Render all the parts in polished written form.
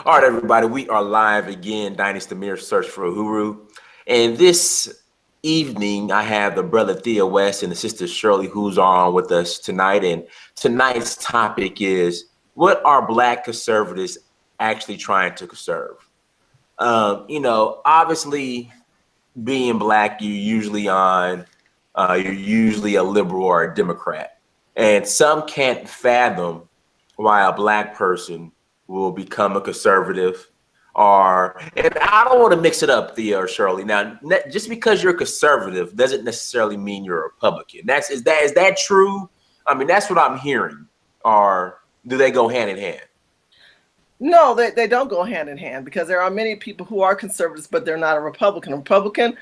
All right, everybody, we are live again, Dynasty Mirror Search for Uhuru. And this evening, I have the brother Thea West and the sister Shirley who's on with us tonight. And tonight's topic is, what are Black conservatives actually trying to conserve? Obviously, being Black, you're usually a liberal or a Democrat. And some can't fathom why a Black person will become a conservative, and I don't want to mix it up, Thea or Shirley. Now, just because you're conservative doesn't necessarily mean you're a Republican. Is that true? I mean, that's what I'm hearing. Or do they go hand in hand? No, they don't go hand in hand, because there are many people who are conservatives, but they're not a Republican. A Republican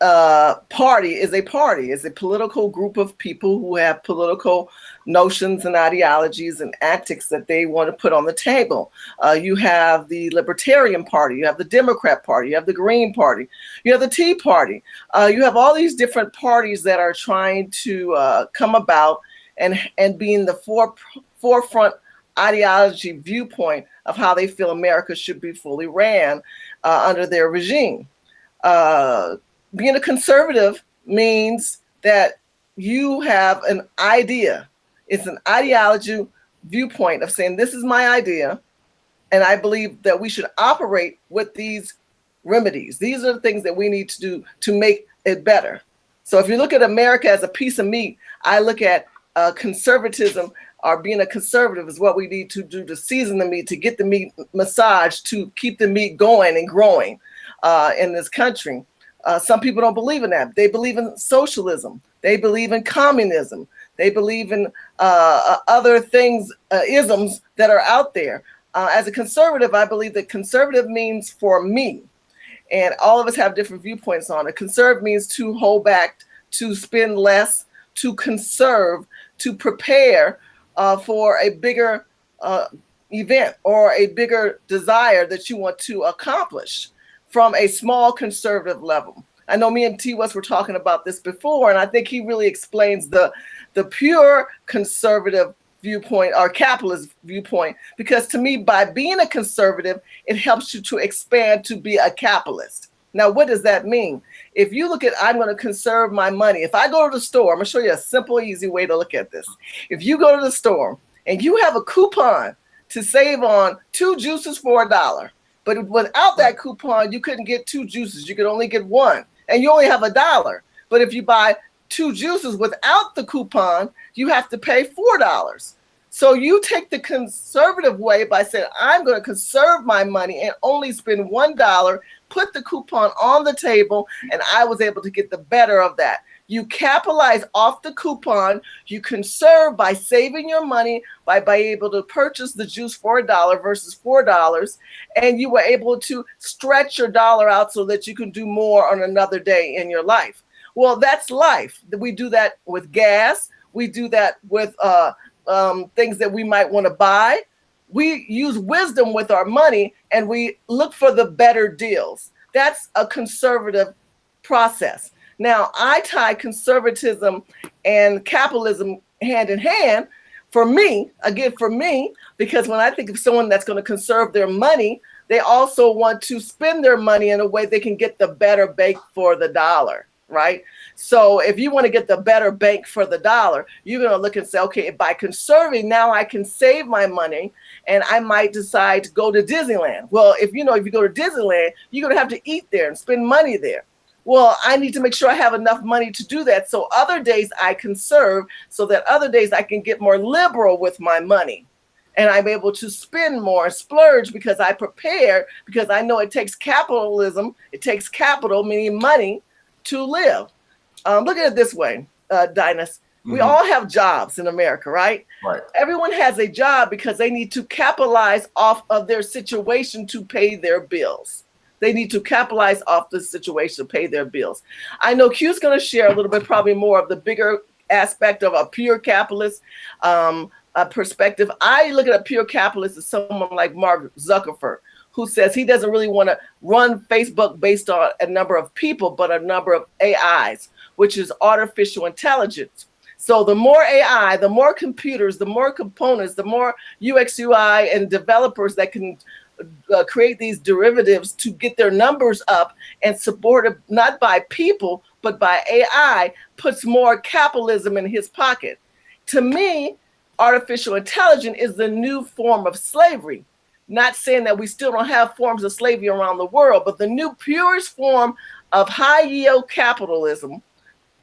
party is a political group of people who have political notions and ideologies and antics that they want to put on the table. You have the Libertarian Party, you have the Democrat Party, you have the Green Party, you have the Tea Party. You have all these different parties that are trying to come about and be in the forefront ideology viewpoint of how they feel America should be fully ran under their regime. Being a conservative means that you have an idea. It's an ideology viewpoint of saying, this is my idea, and I believe that we should operate with these remedies. These are the things that we need to do to make it better. So if you look at America as a piece of meat, I look at conservatism, or being a conservative is what we need to do to season the meat, to get the meat massaged, to keep the meat going and growing in this country. Some people don't believe in that. They believe in socialism. They believe in communism. They believe in other things, isms that are out there. As a conservative, I believe that conservative means for me, and all of us have different viewpoints on it. Conserve means to hold back, to spend less, to conserve, to prepare for a bigger event or a bigger desire that you want to accomplish from a small conservative level. I know me and T. West were talking about this before, and I think he really explains the pure conservative viewpoint or capitalist viewpoint, because to me, by being a conservative, it helps you to expand to be a capitalist. Now, what does that mean? If you look at, I'm going to conserve my money. If I go to the store, I'm going to show you a simple, easy way to look at this. If you go to the store and you have a coupon to save on 2 juices for $1, but without that coupon, you couldn't get 2 juices. You could only get 1, and you only have $1. But if you buy 2 juices without the coupon, you have to pay $4. So you take the conservative way by saying, I'm going to conserve my money and only spend $1, put the coupon on the table, and I was able to get the better of that. You capitalize off the coupon. You conserve by saving your money by able to purchase the juice for $1 versus $4. And you were able to stretch your dollar out so that you can do more on another day in your life. Well, that's life. We do that with gas. We do that with things that we might want to buy. We use wisdom with our money, and we look for the better deals. That's a conservative process. Now, I tie conservatism and capitalism hand in hand for me, because when I think of someone that's going to conserve their money, they also want to spend their money in a way they can get the better bang for the dollar, right? So if you want to get the better bang for the dollar, you're going to look and say, okay, by conserving, now I can save my money, and I might decide to go to Disneyland. Well, if you go to Disneyland, you're going to have to eat there and spend money there. Well, I need to make sure I have enough money to do that. So other days I conserve, so that other days I can get more liberal with my money. And I'm able to spend more and splurge because I prepare, because I know it takes capitalism. It takes capital, meaning money, to live. Look at it this way, Dynas. Mm-hmm. We all have jobs in America, right? Right. Everyone has a job because they need to capitalize off of their situation to pay their bills. They need to capitalize off the situation to pay their bills. I know Q's going to share a little bit, probably more of the bigger aspect of a pure capitalist perspective. I look at a pure capitalist as someone like Mark Zuckerberg, who says he doesn't really want to run Facebook based on a number of people, but a number of AIs, which is artificial intelligence. So the more AI, the more computers, the more components, the more UX, UI, and developers that can create these derivatives to get their numbers up and supported not by people, but by AI, puts more capitalism in his pocket. To me, artificial intelligence is the new form of slavery. Not saying that we still don't have forms of slavery around the world, but the new purest form of high yield capitalism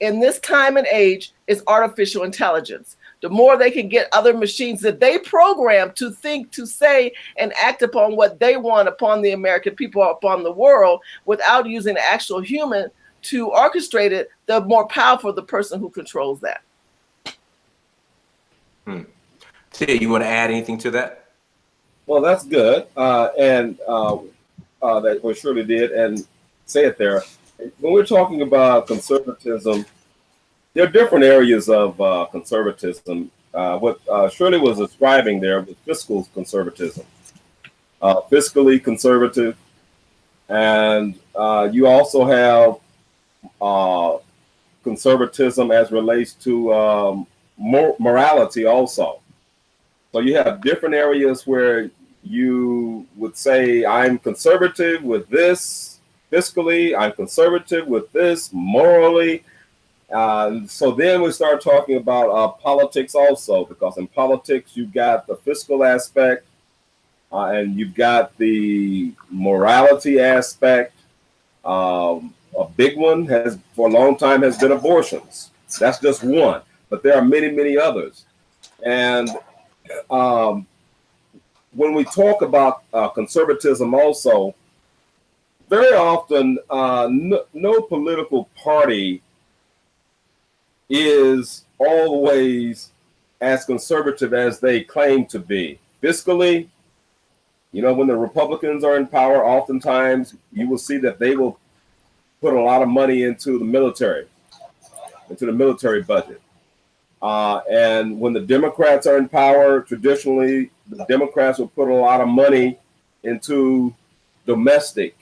in this time and age is artificial intelligence. The more they can get other machines that they program to think, to say, and act upon what they want upon the American people, upon the world, without using an actual human to orchestrate it, the more powerful the person who controls that. Tia, you want to add anything to that? Well, that's good. And that what Shirley did and say it there. When we're talking about conservatism, there are different areas of conservatism. What Shirley was describing there was fiscal conservatism, fiscally conservative. And you also have conservatism as relates to morality also. So you have different areas where you would say, I'm conservative with this fiscally, I'm conservative with this morally. So then we start talking about politics also, because in politics, you've got the fiscal aspect and you've got the morality aspect. A big one has, for a long time, has been abortions. That's just one, but there are many, many others. And when we talk about conservatism also, very often no political party is always as conservative as they claim to be. Fiscally, you know, when the Republicans are in power, oftentimes you will see that they will put a lot of money into the military budget. And when the Democrats are in power, traditionally, the Democrats will put a lot of money into domestic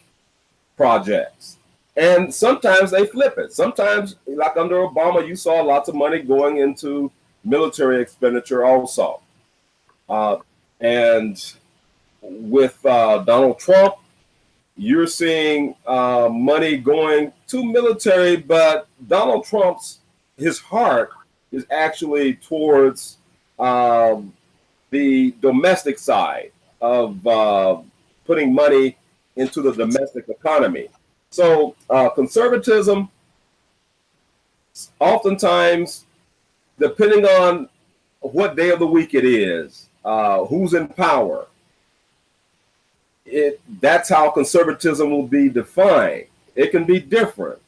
projects. And sometimes they flip it. Sometimes, like under Obama, you saw lots of money going into military expenditure also. And with Donald Trump, you're seeing money going to military, but Donald Trump's, his heart is actually towards the domestic side of putting money into the domestic economy. So conservatism, oftentimes, depending on what day of the week it is, who's in power, that's how conservatism will be defined. It can be different.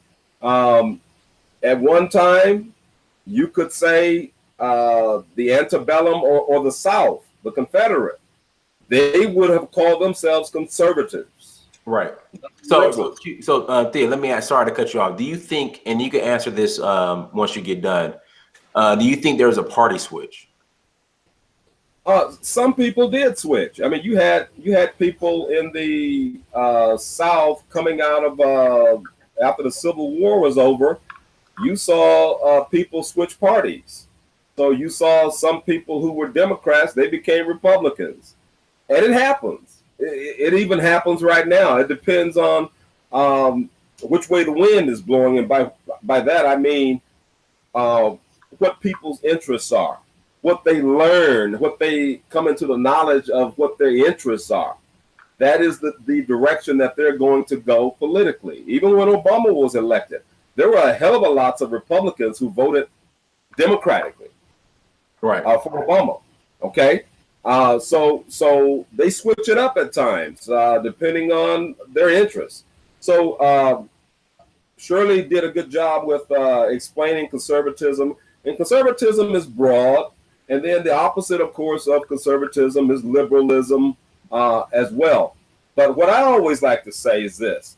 At one time, you could say the antebellum or the South, the Confederate, they would have called themselves conservatives. Right. So Thea, let me ask, sorry to cut you off. Do you think, and you can answer this once you get done, do you think there's a party switch? Some people did switch. I mean, you had people in the South coming out of after the Civil War was over. You saw people switch parties. So you saw some people who were Democrats, they became Republicans, and it happens. It even happens right now. It depends on which way the wind is blowing, and by that I mean what people's interests are, what they learn, what they come into the knowledge of, what their interests are. That is the direction that they're going to go politically. Even when Obama was elected, there were a hell of a lots of Republicans who voted democratically, right, for Obama. Okay. So they switch it up at times, depending on their interests. So Shirley did a good job with explaining conservatism. And conservatism is broad. And then the opposite, of course, of conservatism is liberalism as well. But what I always like to say is this.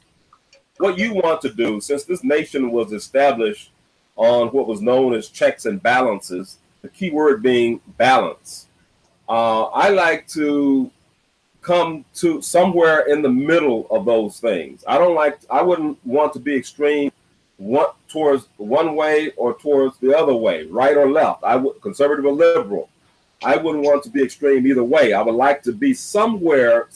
What you want to do, since this nation was established on what was known as checks and balances, the key word being balance. I like to come to somewhere in the middle of those things. I wouldn't want to be extreme towards one way or towards the other way, right or left. Conservative or liberal. I wouldn't want to be extreme either way. I would like to be somewhere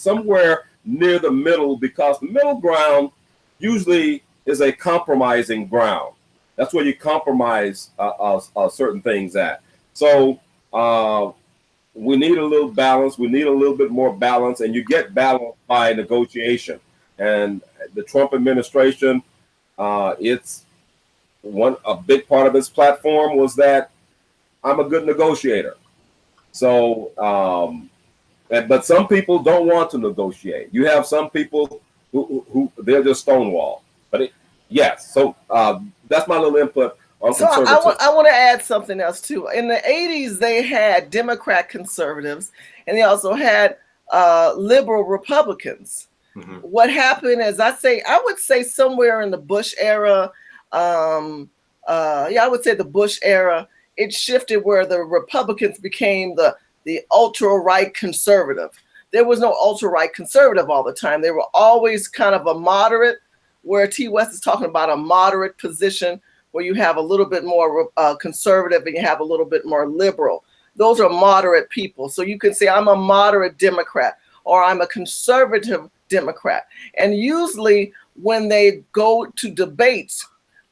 near the middle, because the middle ground usually is a compromising ground. That's where you compromise certain things at. So we need a little balance. We need a little bit more balance, and you get balance by negotiation. And the Trump administration, it's a big part of its platform was that I'm a good negotiator. So, but some people don't want to negotiate. You have some people who they're just stonewall. But yes, so that's my little input on so conservatism. I want to add something else too. In the 80s, they had Democrat conservatives, and they also had liberal Republicans. Mm-hmm. What happened is, I would say somewhere in the Bush era, I would say the Bush era, it shifted where the Republicans became the ultra-right conservative. There was no ultra-right conservative all the time. They were always kind of a moderate, where T. West is talking about a moderate position where you have a little bit more conservative and you have a little bit more liberal. Those are moderate people. So you can say, I'm a moderate Democrat or I'm a conservative Democrat. And usually when they go to debates,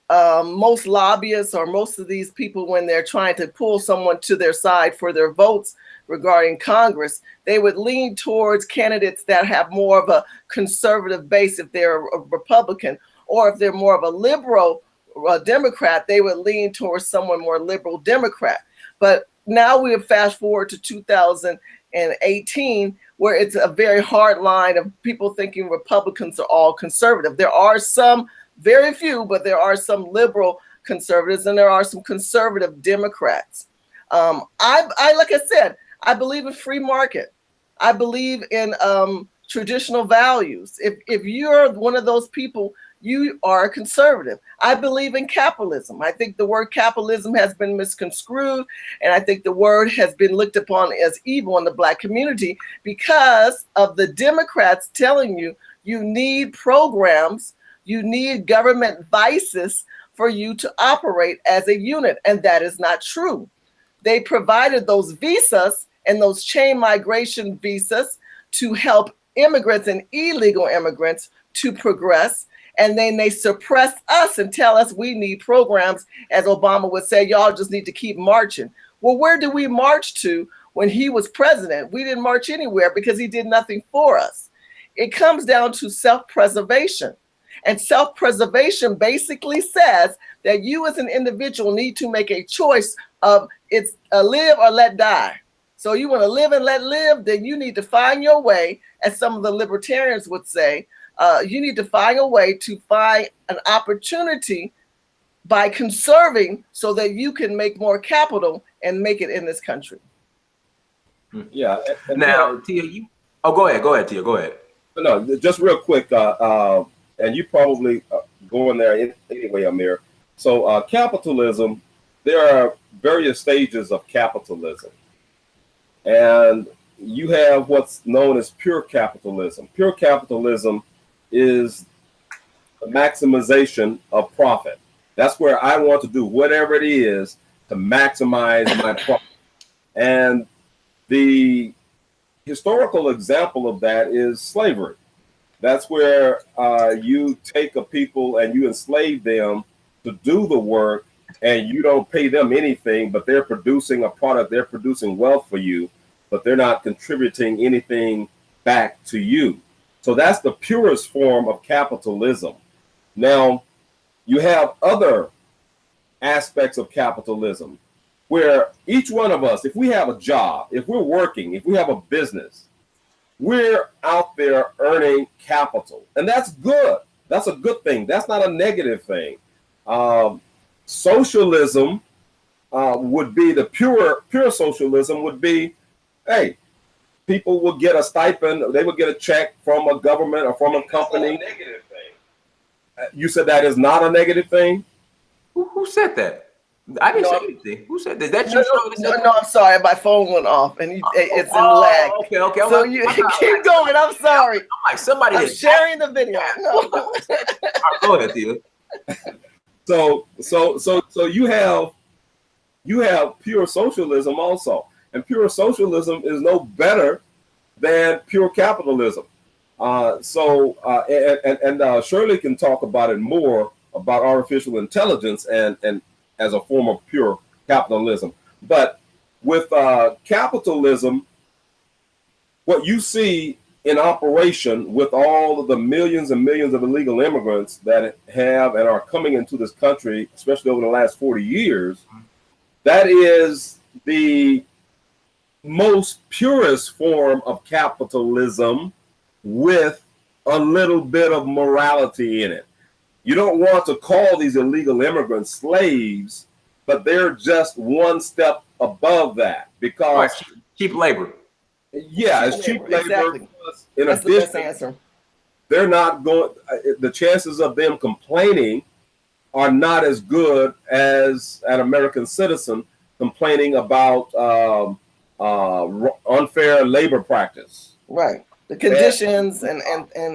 most lobbyists or most of these people, when they're trying to pull someone to their side for their votes regarding Congress, they would lean towards candidates that have more of a conservative base if they're a Republican, or if they're more of a liberal Democrat, they would lean towards someone more liberal Democrat. But now we have fast forward to 2018, where it's a very hard line of people thinking Republicans are all conservative. There are some, very few, but there are some liberal conservatives and there are some conservative Democrats. Like I said, I believe in free market. I believe in traditional values. If you're one of those people, you are a conservative. I believe in capitalism. I think the word capitalism has been misconstrued, and I think the word has been looked upon as evil in the Black community because of the Democrats telling you you need programs, you need government vices for you to operate as a unit, and that is not true. They provided those visas and those chain migration visas to help immigrants and illegal immigrants to progress. And then they suppress us and tell us we need programs, as Obama would say, y'all just need to keep marching. Well, where did we march to when he was president? We didn't march anywhere because he did nothing for us. It comes down to self-preservation. And self-preservation basically says that you as an individual need to make a choice of it's a live or let die. So you want to live and let live, then you need to find your way, as some of the libertarians would say, you need to find a way to find an opportunity by conserving so that you can make more capital and make it in this country. Yeah. Now, Thea, go ahead, Thea, go ahead. No, just real quick, and you probably going there anyway, Amir. So capitalism, there are various stages of capitalism. And you have what's known as pure capitalism. Pure capitalism is the maximization of profit. That's where I want to do whatever it is to maximize my profit. And the historical example of that is slavery. That's where you take a people and you enslave them to do the work, and you don't pay them anything, but they're producing a product, they're producing wealth for you, but they're not contributing anything back to you. So that's the purest form of capitalism. Now, you have other aspects of capitalism where each one of us, if we have a job, if we're working, if we have a business, we're out there earning capital. And that's good. That's a good thing. That's not a negative thing. Socialism would be the pure socialism would be, hey, people will get a stipend, they will get a check from a government or from a company. That's not a negative thing. You said that is not a negative thing? Who said that? I didn't say anything. Who said that? Is that you? No, I'm sorry. My phone went off and it's in lag. Okay. So you keep going. I'm sorry. I'm like, somebody I'm sharing the video. No. Go ahead, Thea. So you have pure socialism also. And pure socialism is no better than pure capitalism. Shirley can talk about it more about artificial intelligence and as a form of pure capitalism. But with capitalism, what you see in operation with all of the millions and millions of illegal immigrants that have and are coming into this country, especially over the last 40 years, that is the most purest form of capitalism with a little bit of morality in it. You don't want to call these illegal immigrants slaves, but they're just one step above that because cheap labor. Yeah, it's cheap labor. Exactly. In That's addition, the best answer. they're not going. The chances of them complaining are not as good as an American citizen complaining about unfair labor practice. Right. The conditions and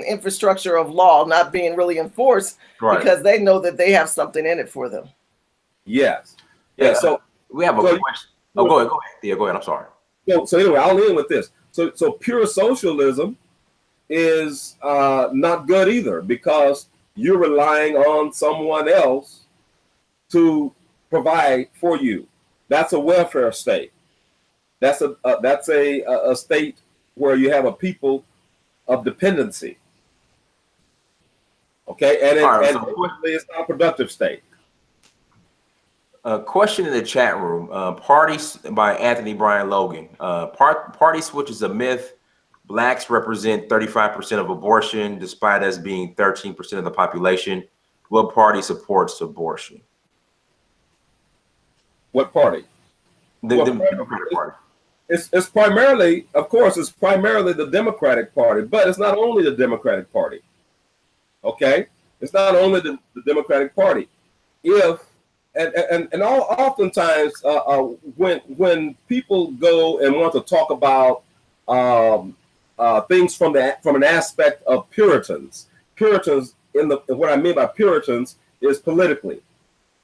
infrastructure of law not being really enforced because they know that they have something in it for them. Yes. Yeah. So we have a question. Oh, go ahead, Thea. Go ahead. I'm sorry. So anyway, I'll end with this. So pure socialism is not good either because you're relying on someone else to provide for you. That's a welfare state. That's a state where you have a people of dependency. Okay, and it's not a productive state. A question in the chat room. Parties by Anthony Brian Logan. Party switch is a myth. Blacks represent 35% of abortion, despite us being 13% of the population. What party supports abortion? What party? The Democratic Party. It's primarily, of course, it's primarily the Democratic Party, but it's not only the Democratic Party. Okay, it's not only the Democratic Party. Oftentimes when people go and want to talk about things from an aspect of Puritans, what I mean by Puritans is politically.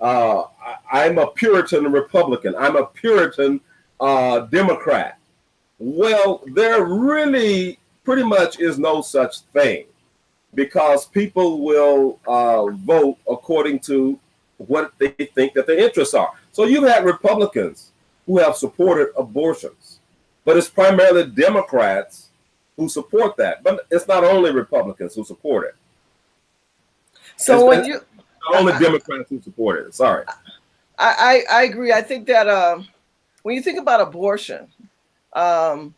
I'm a Puritan Republican. I'm a Puritan Democrat. Well, there really pretty much is no such thing because people will vote according to what they think that their interests are. So you've had Republicans who have supported abortions, but it's primarily Democrats who support that. But it's not only Republicans who support it. So it's not only Democrats who support it. Sorry. I agree. I think that when you think about abortion, I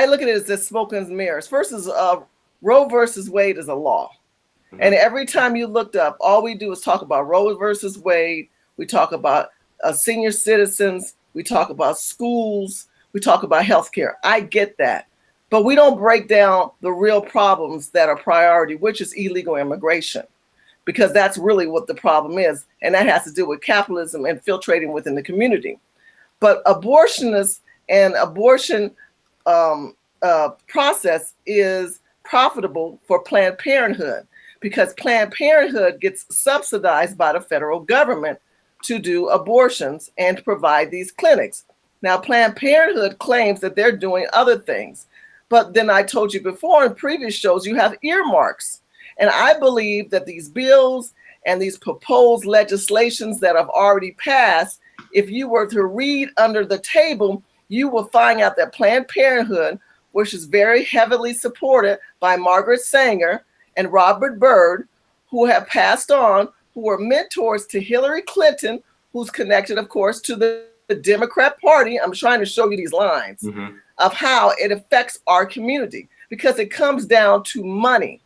look at it as this smoke and mirrors. First is Roe versus Wade is a law. And every time you looked up, all we do is talk about Roe versus Wade. We talk about senior citizens. We talk about schools. We talk about healthcare. I get that. But we don't break down the real problems that are priority, which is illegal immigration, because that's really what the problem is. And that has to do with capitalism and infiltrating within the community. But abortionists and abortion process is profitable for Planned Parenthood, because Planned Parenthood gets subsidized by the federal government to do abortions and to provide these clinics. Now, Planned Parenthood claims that they're doing other things. But then I told you before in previous shows, you have earmarks. And I believe that these bills and these proposed legislations that have already passed, if you were to read under the table, you will find out that Planned Parenthood, which is very heavily supported by Margaret Sanger and Robert Byrd, who have passed on, who were mentors to Hillary Clinton, who's connected, of course, to the Democrat Party. I'm trying to show you these lines of how it affects our community, because it comes down to money.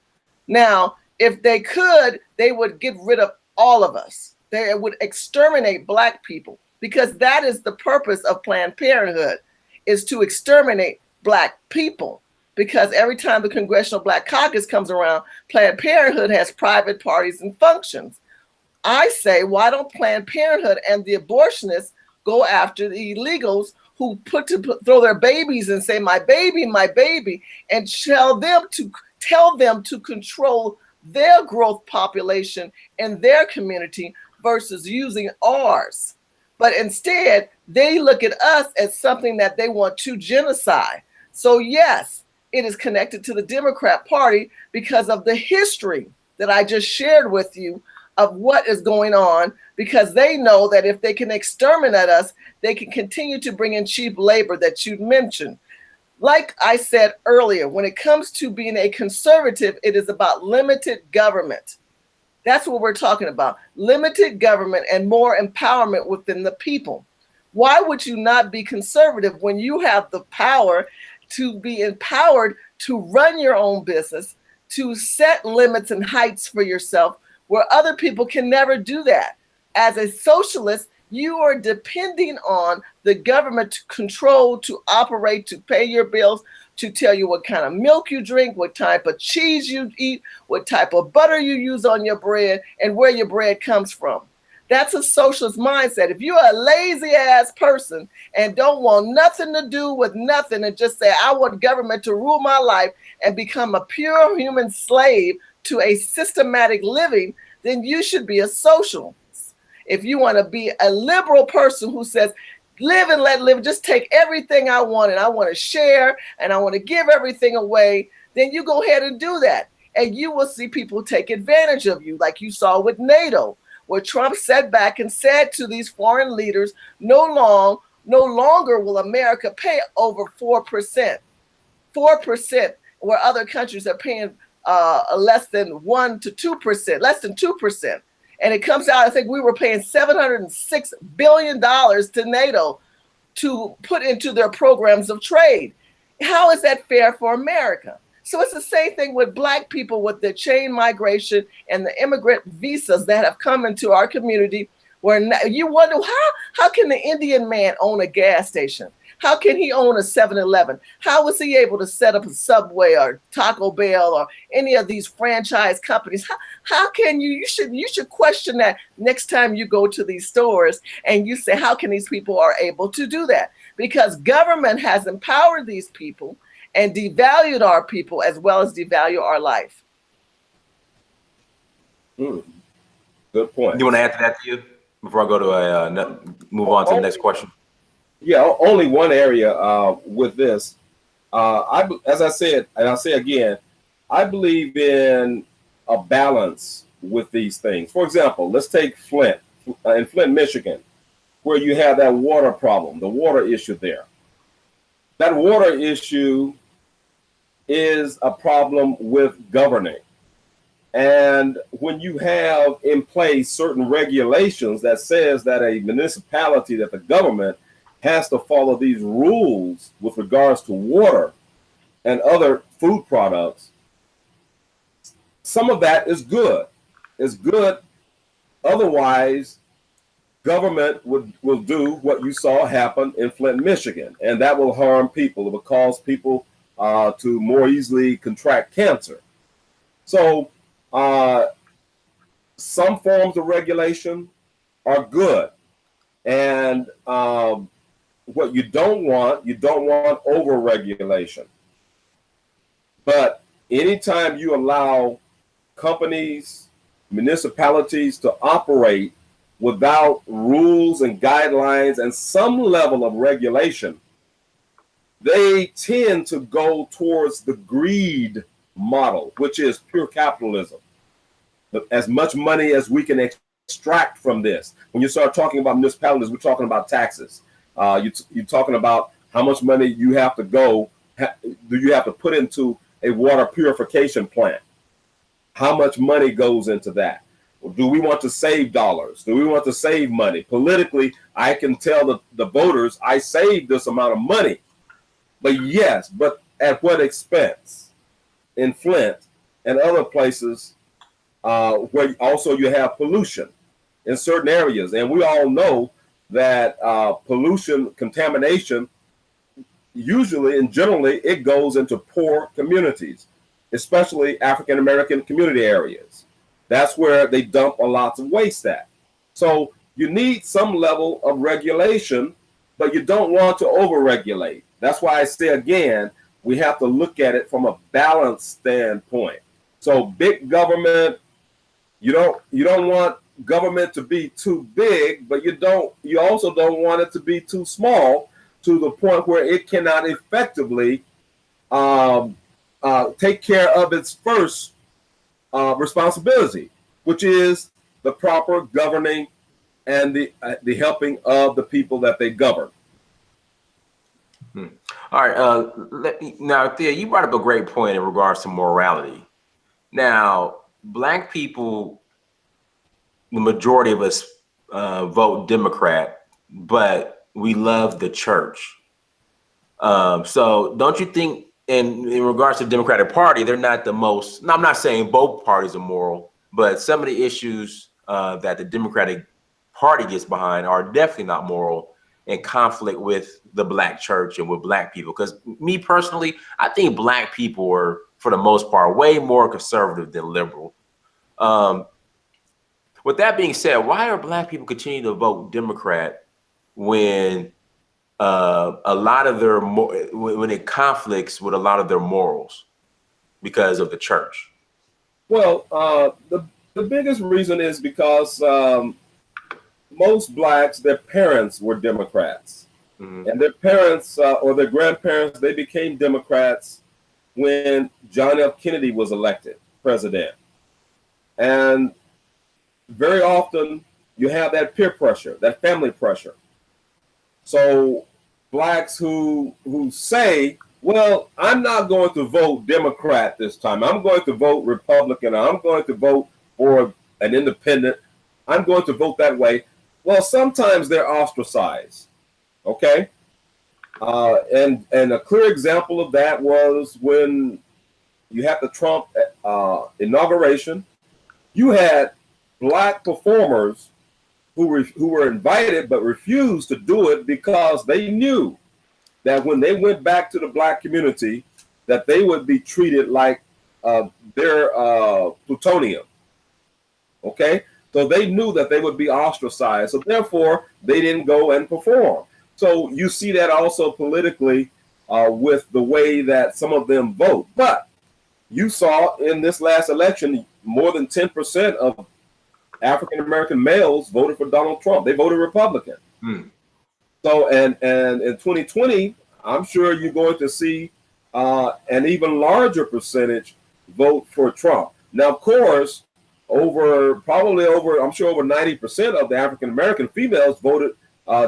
Now, if they could, they would get rid of all of us. They would exterminate Black people, because that is the purpose of Planned Parenthood, is to exterminate Black people. Because every time the Congressional Black Caucus comes around, Planned Parenthood has private parties and functions. I say, why don't Planned Parenthood and the abortionists go after the illegals who throw their babies and say, my baby, and tell them to control their growth population in their community versus using ours. But instead, they look at us as something that they want to genocide. So yes, it is connected to the Democrat Party because of the history that I just shared with you of what is going on, because they know that if they can exterminate us, they can continue to bring in cheap labor that you mentioned. Like I said earlier, when it comes to being a conservative, it is about limited government. That's what we're talking about. Limited government and more empowerment within the people. Why would you not be conservative when you have the power to be empowered to run your own business, to set limits and heights for yourself where other people can never do that? As a socialist, you are depending on the government to control, to operate, to pay your bills, to tell you what kind of milk you drink, what type of cheese you eat, what type of butter you use on your bread, and where your bread comes from. That's a socialist mindset. If you're a lazy ass person and don't want nothing to do with nothing and just say, I want government to rule my life and become a pure human slave to a systematic living, then you should be a socialist. If you want to be a liberal person who says, live and let live, just take everything I want and I want to share and I want to give everything away, then you go ahead and do that. And you will see people take advantage of you, like you saw with NATO, where Trump sat back and said to these foreign leaders, no longer will America pay over 4%. 4%, where other countries are paying less than 1 to 2%, less than 2%. And it comes out, I think we were paying $706 billion to NATO to put into their programs of trade. How is that fair for America? So it's the same thing with Black people with the chain migration and the immigrant visas that have come into our community, where you wonder, how can the Indian man own a gas station? How can he own a 7-Eleven? How was he able to set up a Subway or Taco Bell or any of these franchise companies? How can you should question that next time you go to these stores and you say, how can these people are able to do that? Because government has empowered these people and devalued our people as well as devalue our life. Good point. You want to add to that, Thea, before I go to move on to the next question? Yeah, only one area with this. As I said, and I'll say again, I believe in a balance with these things. For example, let's take Flint, in Flint, Michigan, where you have that water problem, the water issue there. That water issue is a problem with governing. And when you have in place certain regulations that says that a municipality, that the government has to follow these rules with regards to water and other food products, some of that is good. It's good. Otherwise, government will do what you saw happen in Flint, Michigan, and that will harm people. It will cause people to more easily contract cancer. So some forms of regulation are good. And what you don't want over-regulation. But anytime you allow companies, municipalities to operate without rules and guidelines and some level of regulation, they tend to go towards the greed model, which is pure capitalism. As much money as we can extract from this. When you start talking about municipalities, we're talking about taxes. You're talking about how much money you have to put into a water purification plant. How much money goes into that? Do we want to save dollars? Do we want to save money? Politically, I can tell the voters I saved this amount of money. But yes, but at what expense? In Flint and other places where also you have pollution in certain areas. And we all know that pollution, contamination, usually and generally it goes into poor communities, especially African-American community areas. That's where they dump a lot of waste at. So you need some level of regulation, but you don't want to over-regulate. That's why I say again, we have to look at it from a balanced standpoint. So big government, you don't want government to be too big, but you also don't want it to be too small to the point where it cannot effectively take care of its first responsibility, which is the proper governing and the helping of the people that they govern. All right. Now, Thea, you brought up a great point in regards to morality. Now, Black people, the majority of us vote Democrat, but we love the church. So don't you think in regards to the Democratic Party, they're not the most, no, I'm not saying both parties are moral, but some of the issues that the Democratic Party gets behind are definitely not moral, in conflict with the Black church and with Black people? Because me personally, I think Black people are, for the most part, way more conservative than liberal. With that being said, why are Black people continuing to vote Democrat when a lot of their when it conflicts with a lot of their morals because of the church? Well, the biggest reason is because most Blacks, their parents were Democrats, and their parents or their grandparents, they became Democrats when John F. Kennedy was elected president. And very often you have that peer pressure, that family pressure. So Blacks who say, well, I'm not going to vote Democrat this time. I'm going to vote Republican. I'm going to vote for an independent. I'm going to vote that way. Well, sometimes they're ostracized. Okay. And a clear example of that was when you had the Trump inauguration. You had Black performers who were invited but refused to do it because they knew that when they went back to the Black community, that they would be treated like their plutonium. Okay, so they knew that they would be ostracized. So therefore, they didn't go and perform. So you see that also politically with the way that some of them vote. But you saw in this last election, more than 10% of African American males voted for Donald Trump. They voted Republican. So and in 2020, I'm sure you're going to see an even larger percentage vote for Trump. Now, of course, I'm sure over 90% of the African American females voted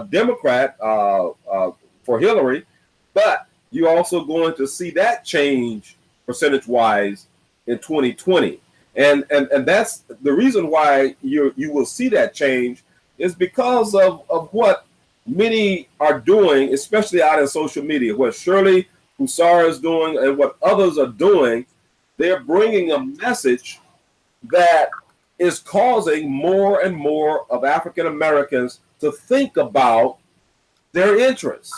Democrat for Hillary, but you're also going to see that change percentage-wise in 2020. And that's the reason why you will see that change, is because of what many are doing, especially out in social media. What Shirley, Husar is doing and what others are doing, they're bringing a message that is causing more and more of African Americans to think about their interests.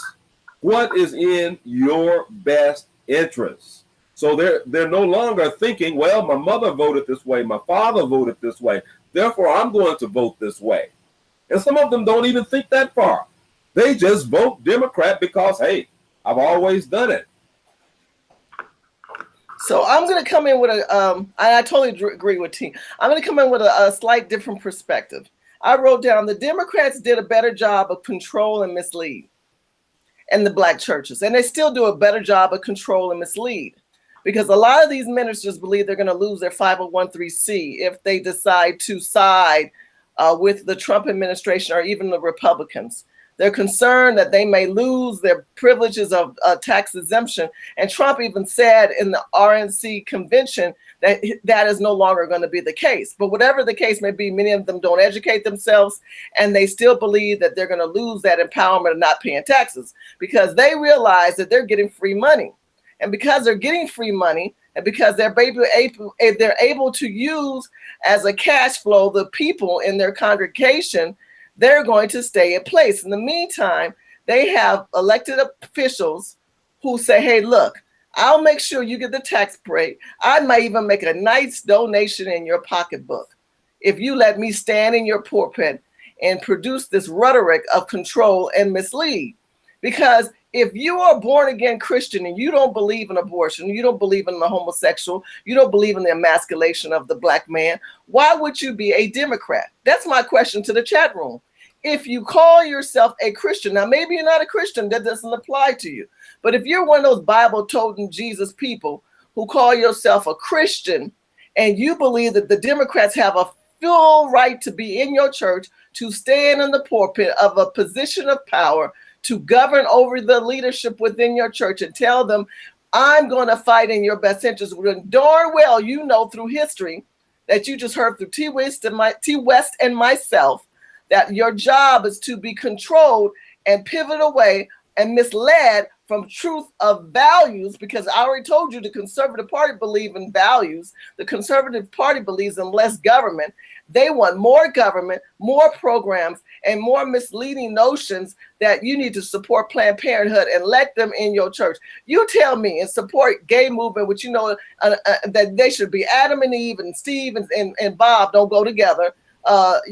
What is in your best interest? So they're no longer thinking, well, my mother voted this way, my father voted this way, therefore I'm going to vote this way. And some of them don't even think that far. They just vote Democrat because, hey, I've always done it. So I'm going to come in with I totally agree with T. I'm going to come in with a slight different perspective. I wrote down the Democrats did a better job of control and mislead in the Black churches. And they still do a better job of control and mislead, because a lot of these ministers believe they're going to lose their 501(c)(3) if they decide to side with the Trump administration or even the Republicans. They're concerned that they may lose their privileges of tax exemption. And Trump even said in the RNC convention that that is no longer going to be the case. But whatever the case may be, many of them don't educate themselves, and they still believe that they're going to lose that empowerment of not paying taxes, because they realize that they're getting free money. And because they're getting free money, and because they're able to use as a cash flow the people in their congregation, they're going to stay in place. In the meantime, they have elected officials who say, hey, look, I'll make sure you get the tax break. I might even make a nice donation in your pocketbook if you let me stand in your pulpit and produce this rhetoric of control and mislead. Because If you are born again Christian and you don't believe in abortion, you don't believe in the homosexual, you don't believe in the emasculation of the black man, why would you be a Democrat? That's my question to the chat room. If you call yourself a Christian, now maybe you're not a Christian, that doesn't apply to you. But if you're one of those Bible-toting Jesus people who call yourself a Christian and you believe that the Democrats have a full right to be in your church, to stand in the pulpit of a position of power, to govern over the leadership within your church and tell them, I'm going to fight in your best interest, when darn well you know through history that you just heard through T West and myself that your job is to be controlled and pivot away and misled from truth of values, because I already told you the Conservative Party believes in values. The Conservative Party believes in less government. They want more government, more programs, and more misleading notions that you need to support Planned Parenthood and let them in your church. You tell me and support gay movement, which you know that they should be Adam and Eve and Steve and Bob don't go together.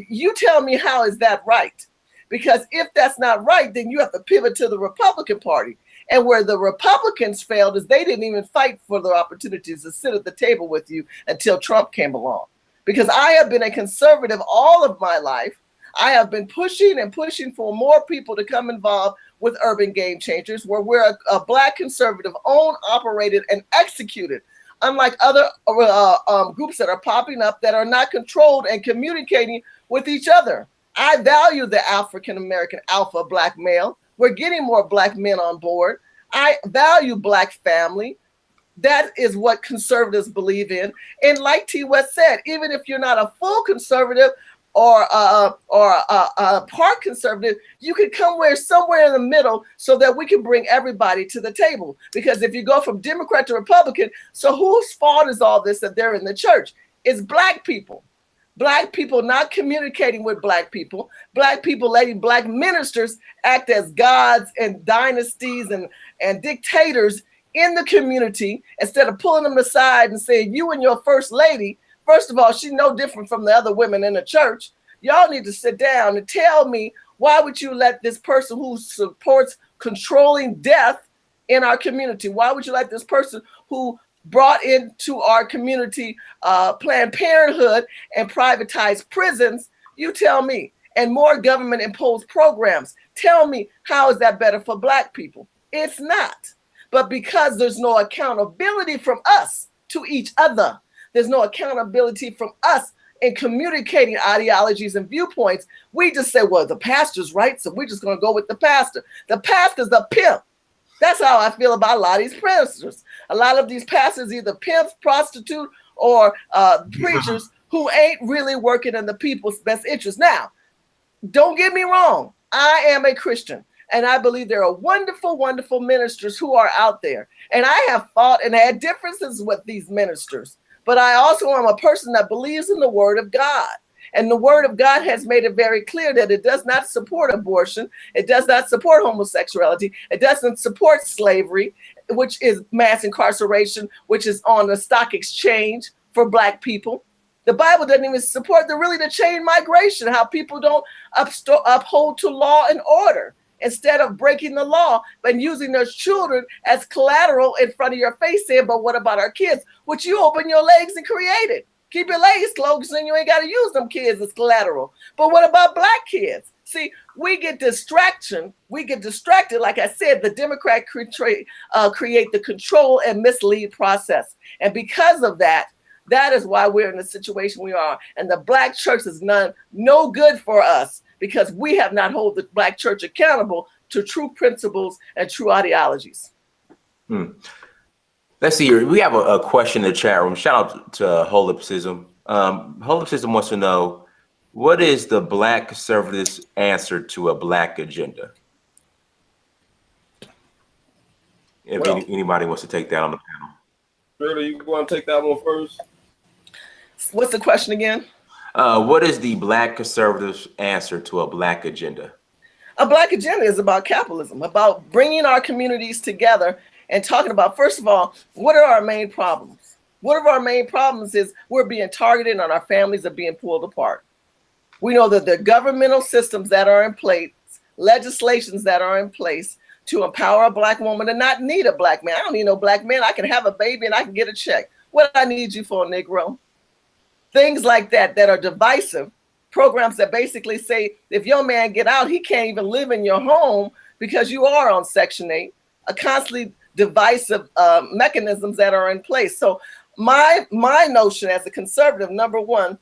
You tell me, how is that right? Because if that's not right, then you have to pivot to the Republican Party. And where the Republicans failed is they didn't even fight for the opportunities to sit at the table with you until Trump came along. Because I have been a conservative all of my life. I have been pushing and pushing for more people to come involved with Urban Game Changers, where we're a Black conservative owned, operated, and executed. Unlike other groups that are popping up that are not controlled and communicating with each other. I value the African American alpha Black male. We're getting more Black men on board. I value Black family. That is what conservatives believe in. And like T. West said, even if you're not a full conservative or a part conservative, you can come somewhere in the middle so that we can bring everybody to the table. Because if you go from Democrat to Republican, so whose fault is all this that they're in the church? It's Black people. Black people not communicating with Black people letting Black ministers act as gods and dynasties and dictators in the community, instead of pulling them aside and saying, you and your first lady, first of all, she's no different from the other women in the church. Y'all need to sit down and tell me, why would you let this person who supports controlling death in our community, why would you let this person who brought into our community Planned Parenthood and privatized prisons, you tell me, and more government imposed programs, tell me, how is that better for Black people? It's not. But because there's no accountability from us to each other, there's no accountability from us in communicating ideologies and viewpoints, we just say, well, the pastor's right, so we're just going to go with the pastor. The pastor's a pimp. That's how I feel about a lot of these pastors. A lot of these pastors, either pimps, prostitute, or preachers who ain't really working in the people's best interest. Now, don't get me wrong. I am a Christian, and I believe there are wonderful, wonderful ministers who are out there. And I have fought and had differences with these ministers. But I also am a person that believes in the Word of God. And the Word of God has made it very clear that it does not support abortion. It does not support homosexuality. It doesn't support slavery, which is mass incarceration, which is on the stock exchange for Black people. The Bible doesn't even support the chain migration, how people don't uphold to law and order. Instead of breaking the law and using their children as collateral in front of your face, saying, but what about our kids? Which you open your legs and created. Keep your legs closed and you ain't got to use them kids as collateral. But what about Black kids? See, we get distracted. Like I said, the Democrat create the control and mislead process. And because of that, that is why we're in the situation we are. And the Black church is no good for us, because we have not held the Black church accountable to true principles and true ideologies. Let's see here. We have a question in the chat room. Shout out to Holism. Holism wants to know, what is the Black conservatives' answer to a Black agenda? If anybody wants to take that on the panel. Shirley, you want to take that one first? What's the question again? What is the Black conservatives' answer to a Black agenda? A Black agenda is about capitalism, about bringing our communities together and talking about, first of all, what are our main problems? One of our main problems is we're being targeted and our families are being pulled apart. We know that the governmental systems that are in place, legislations that are in place to empower a Black woman and not need a Black man. I don't need no Black man. I can have a baby and I can get a check. What I need you for, Negro? Things like that are divisive. Programs that basically say if your man get out, he can't even live in your home because you are on Section 8. A constantly divisive mechanisms that are in place. So my notion as a conservative, number one,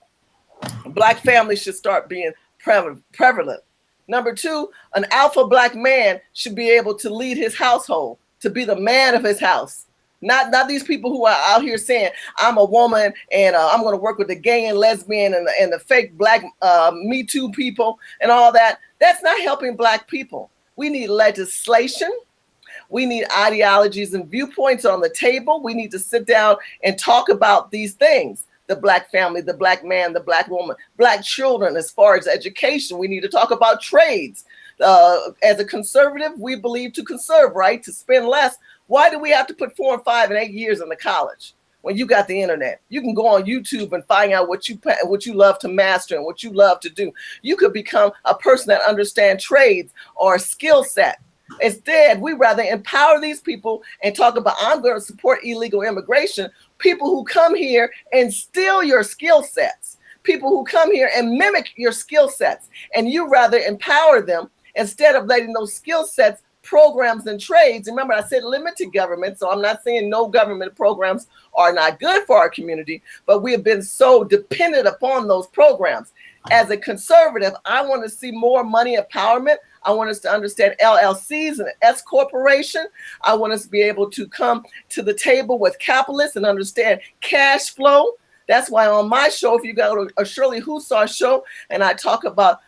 Black families should start being prevalent. Number two, an alpha Black man should be able to lead his household, to be the man of his house. Not these people who are out here saying, I'm a woman and I'm going to work with the gay and lesbian and the fake Black Me Too people and all that. That's not helping Black people. We need legislation. We need ideologies and viewpoints on the table. We need to sit down and talk about these things. The Black family, the Black man, the Black woman, Black children. As far as education, we need to talk about trades. As a conservative, we believe to conserve, right? To spend less. Why do we have to put 4 and 5 and 8 years in the college when you got the internet? You can go on YouTube and find out what you love to master and what you love to do. You could become a person that understands trades or a skill set. Instead, we rather empower these people and talk about, I'm going to support illegal immigration, people who come here and steal your skill sets, people who come here and mimic your skill sets, and you rather empower them instead of letting those skill sets, programs, and trades. Remember, I said limited government, so I'm not saying no government programs are not good for our community, but we have been so dependent upon those programs. As a conservative, I want to see more money empowerment. I want us to understand LLCs and S corporation. I want us to be able to come to the table with capitalists and understand cash flow. That's why on my show, if you go to a Shirley Husar show, and I talk about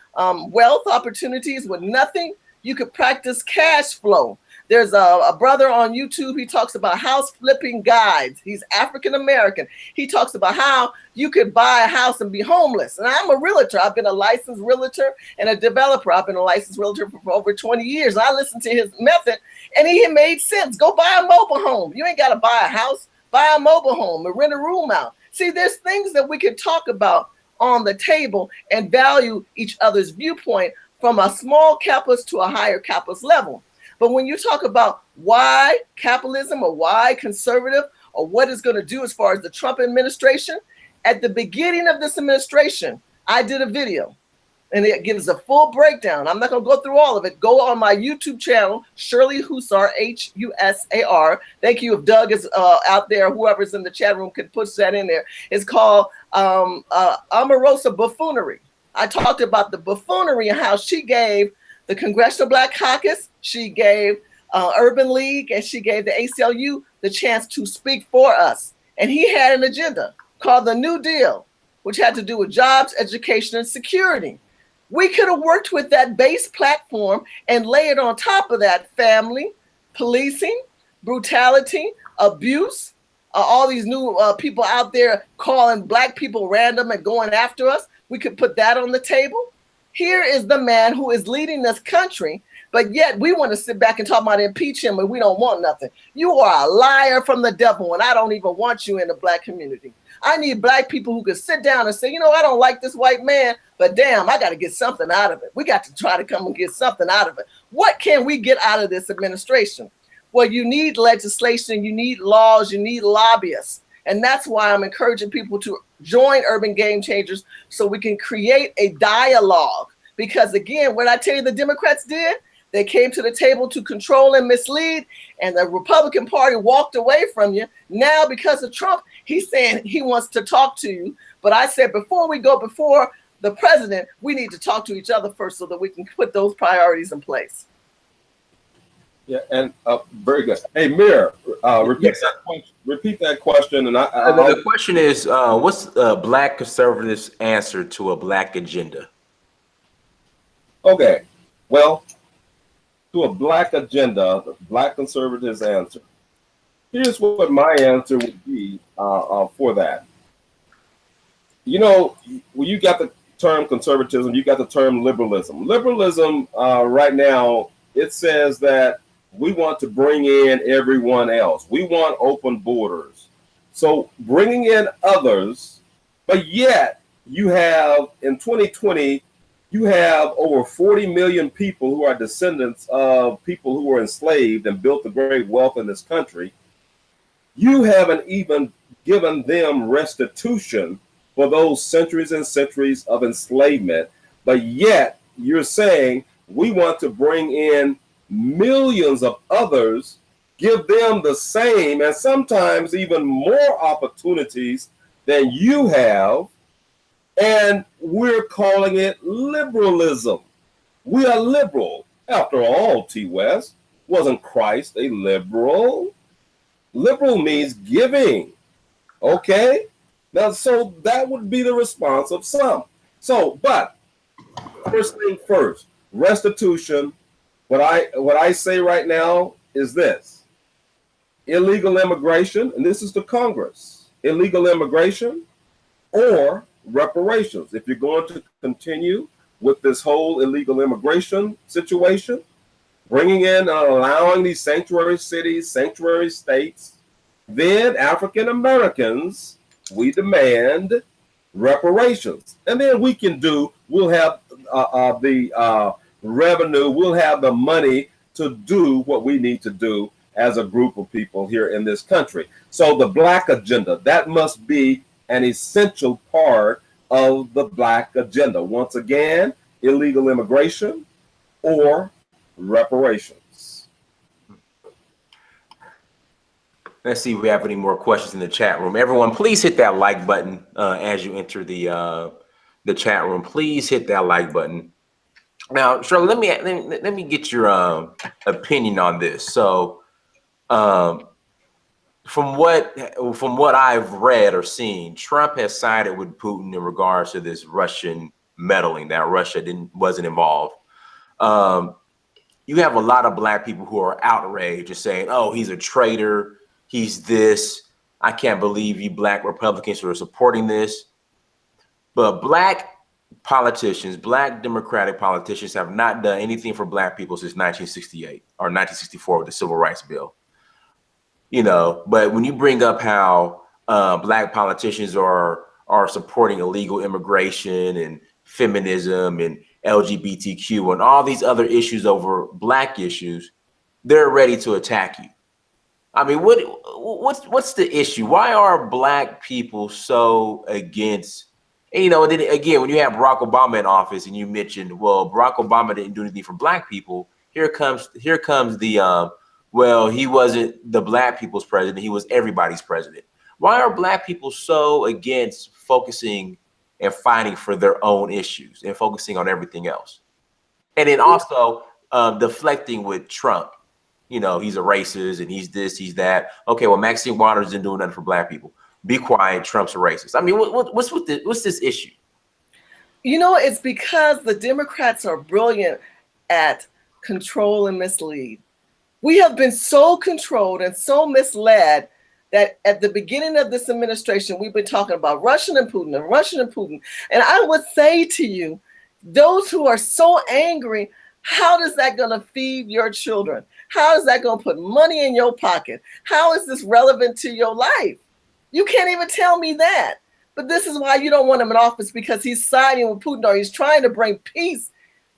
wealth opportunities with nothing, you could practice cash flow. There's a brother on YouTube. He talks about house flipping guides. He's African American. He talks about how you could buy a house and be homeless. And I'm a realtor. I've been a licensed realtor and a developer. I've been a licensed realtor for over 20 years. I listened to his method and he made sense. Go buy a mobile home. You ain't got to buy a house. Buy a mobile home and rent a room out. See, there's things that we can talk about on the table and value each other's viewpoint from a small capitalist to a higher capitalist level. But when you talk about why capitalism or why conservative or what it's going to do as far as the Trump administration, at the beginning of this administration, I did a video and it gives a full breakdown. I'm not going to go through all of it. Go on my YouTube channel, Shirley Husar, Husar. Thank you if Doug is out there, whoever's in the chat room can push that in there. It's called Omarosa Buffoonery. I talked about the buffoonery and how she gave the Congressional Black Caucus, she gave Urban League, and she gave the ACLU the chance to speak for us. And he had an agenda called the New Deal, which had to do with jobs, education, and security. We could have worked with that base platform and layered on top of that family, policing, brutality, abuse, all these new people out there calling Black people random and going after us. We could put that on the table. Here is the man who is leading this country, but yet we want to sit back and talk about impeach him and we don't want nothing. You are a liar from the devil, and I don't even want you in the Black community. I need Black people who can sit down and say, you know, I don't like this white man, but damn, I got to get something out of it. We got to try to come and get something out of it. What can we get out of this administration? Well, you need legislation, you need laws, you need lobbyists. And that's why I'm encouraging people to join Urban Game Changers so we can create a dialogue. Because again, what I tell you the Democrats did, they came to the table to control and mislead, and the Republican Party walked away from you. Now, because of Trump, he's saying he wants to talk to you. But I said, before we go before the president, we need to talk to each other first so that we can put those priorities in place. Yeah, and very good. Hey, Mir, repeat that question. And the question is, what's Black conservatives' answer to a Black agenda? Okay, well, to a Black agenda, the Black conservatives' answer. Here's what my answer would be for that. You know, when you got the term conservatism, you got the term liberalism. Liberalism right now, it says that we want to bring in everyone else. We want open borders. So bringing in others, but yet you have in 2020, You have over 40 million people who are descendants of people who were enslaved and built the great wealth in this country. You haven't even given them restitution for those centuries and centuries of enslavement, but yet you're saying we want to bring in millions of others, give them the same and sometimes even more opportunities than you have, and we're calling it liberalism. We are liberal. After all, T. West, wasn't Christ a liberal? Liberal means giving. Okay? Now, so that would be the response of some. So, but first thing first, restitution. What I say right now is this: illegal immigration, and this is the Congress, illegal immigration or reparations. If you're going to continue with this whole illegal immigration situation, bringing in and allowing these sanctuary cities, sanctuary states, then African Americans, we demand reparations. And then we'll have the revenue, we'll have the money to do what we need to do as a group of people here in this country. So the Black agenda, that must be an essential part of the Black agenda. Once again, illegal immigration or reparations. Let's see if we have any more questions in the chat room. Everyone, please hit that like button as you enter the chat room. Please hit that like button. Now, Shirley, let me get your opinion on this. So, from what I've read or seen, Trump has sided with Putin in regards to this Russian meddling, that Russia wasn't involved. You have a lot of Black people who are outraged and saying, "Oh, he's a traitor. He's this. I can't believe you Black Republicans who are supporting this." But Black politicians, Black Democratic politicians, have not done anything for Black people since 1968 or 1964 with the Civil Rights Bill. You know, but when you bring up how Black politicians are supporting illegal immigration and feminism and LGBTQ and all these other issues over Black issues, they're ready to attack you. I mean, what's the issue? Why are Black people so against? And, you know, then again, when you have Barack Obama in office and you mentioned, well, Barack Obama didn't do anything for Black people. Here comes the well, he wasn't the Black people's president. He was everybody's president. Why are Black people so against focusing and fighting for their own issues and focusing on everything else? And then also deflecting with Trump. You know, he's a racist and he's this, he's that. Okay, well, Maxine Waters isn't doing nothing for Black people. Be quiet, Trump's a racist. I mean, what's this issue? You know, it's because the Democrats are brilliant at control and mislead. We have been so controlled and so misled that at the beginning of this administration, we've been talking about Russian and Putin and Russian and Putin. And I would say to you, those who are so angry, how is that going to feed your children? How is that going to put money in your pocket? How is this relevant to your life? You can't even tell me that. But this is why you don't want him in office, because he's siding with Putin, or he's trying to bring peace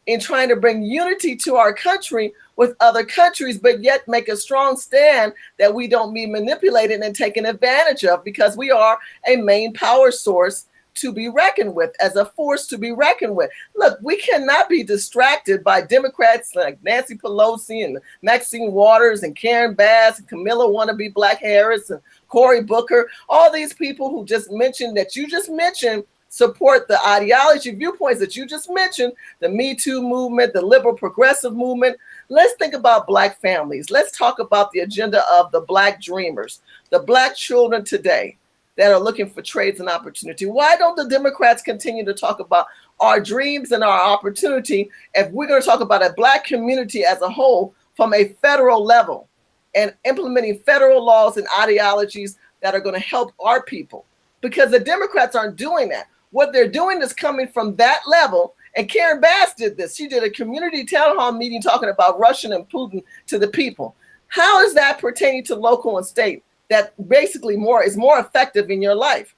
and trying to bring unity to our country with other countries, but yet make a strong stand that we don't be manipulated and taken advantage of, because we are a main power source to be reckoned with, as a force to be reckoned with. Look, we cannot be distracted by Democrats like Nancy Pelosi and Maxine Waters and Karen Bass and Camilla wannabe Black Harris and Cory Booker, all these people who you just mentioned support the ideology viewpoints that you just mentioned, the Me Too movement, the liberal progressive movement. Let's think about Black families. Let's talk about the agenda of the Black dreamers, the Black children today that are looking for trades and opportunity. Why don't the Democrats continue to talk about our dreams and our opportunity if we're going to talk about a Black community as a whole from a federal level and implementing federal laws and ideologies that are going to help our people? Because the Democrats aren't doing that. What they're doing is coming from that level. And Karen Bass did this. She did a community town hall meeting talking about Russian and Putin to the people. How is that pertaining to local and state that basically is more effective in your life?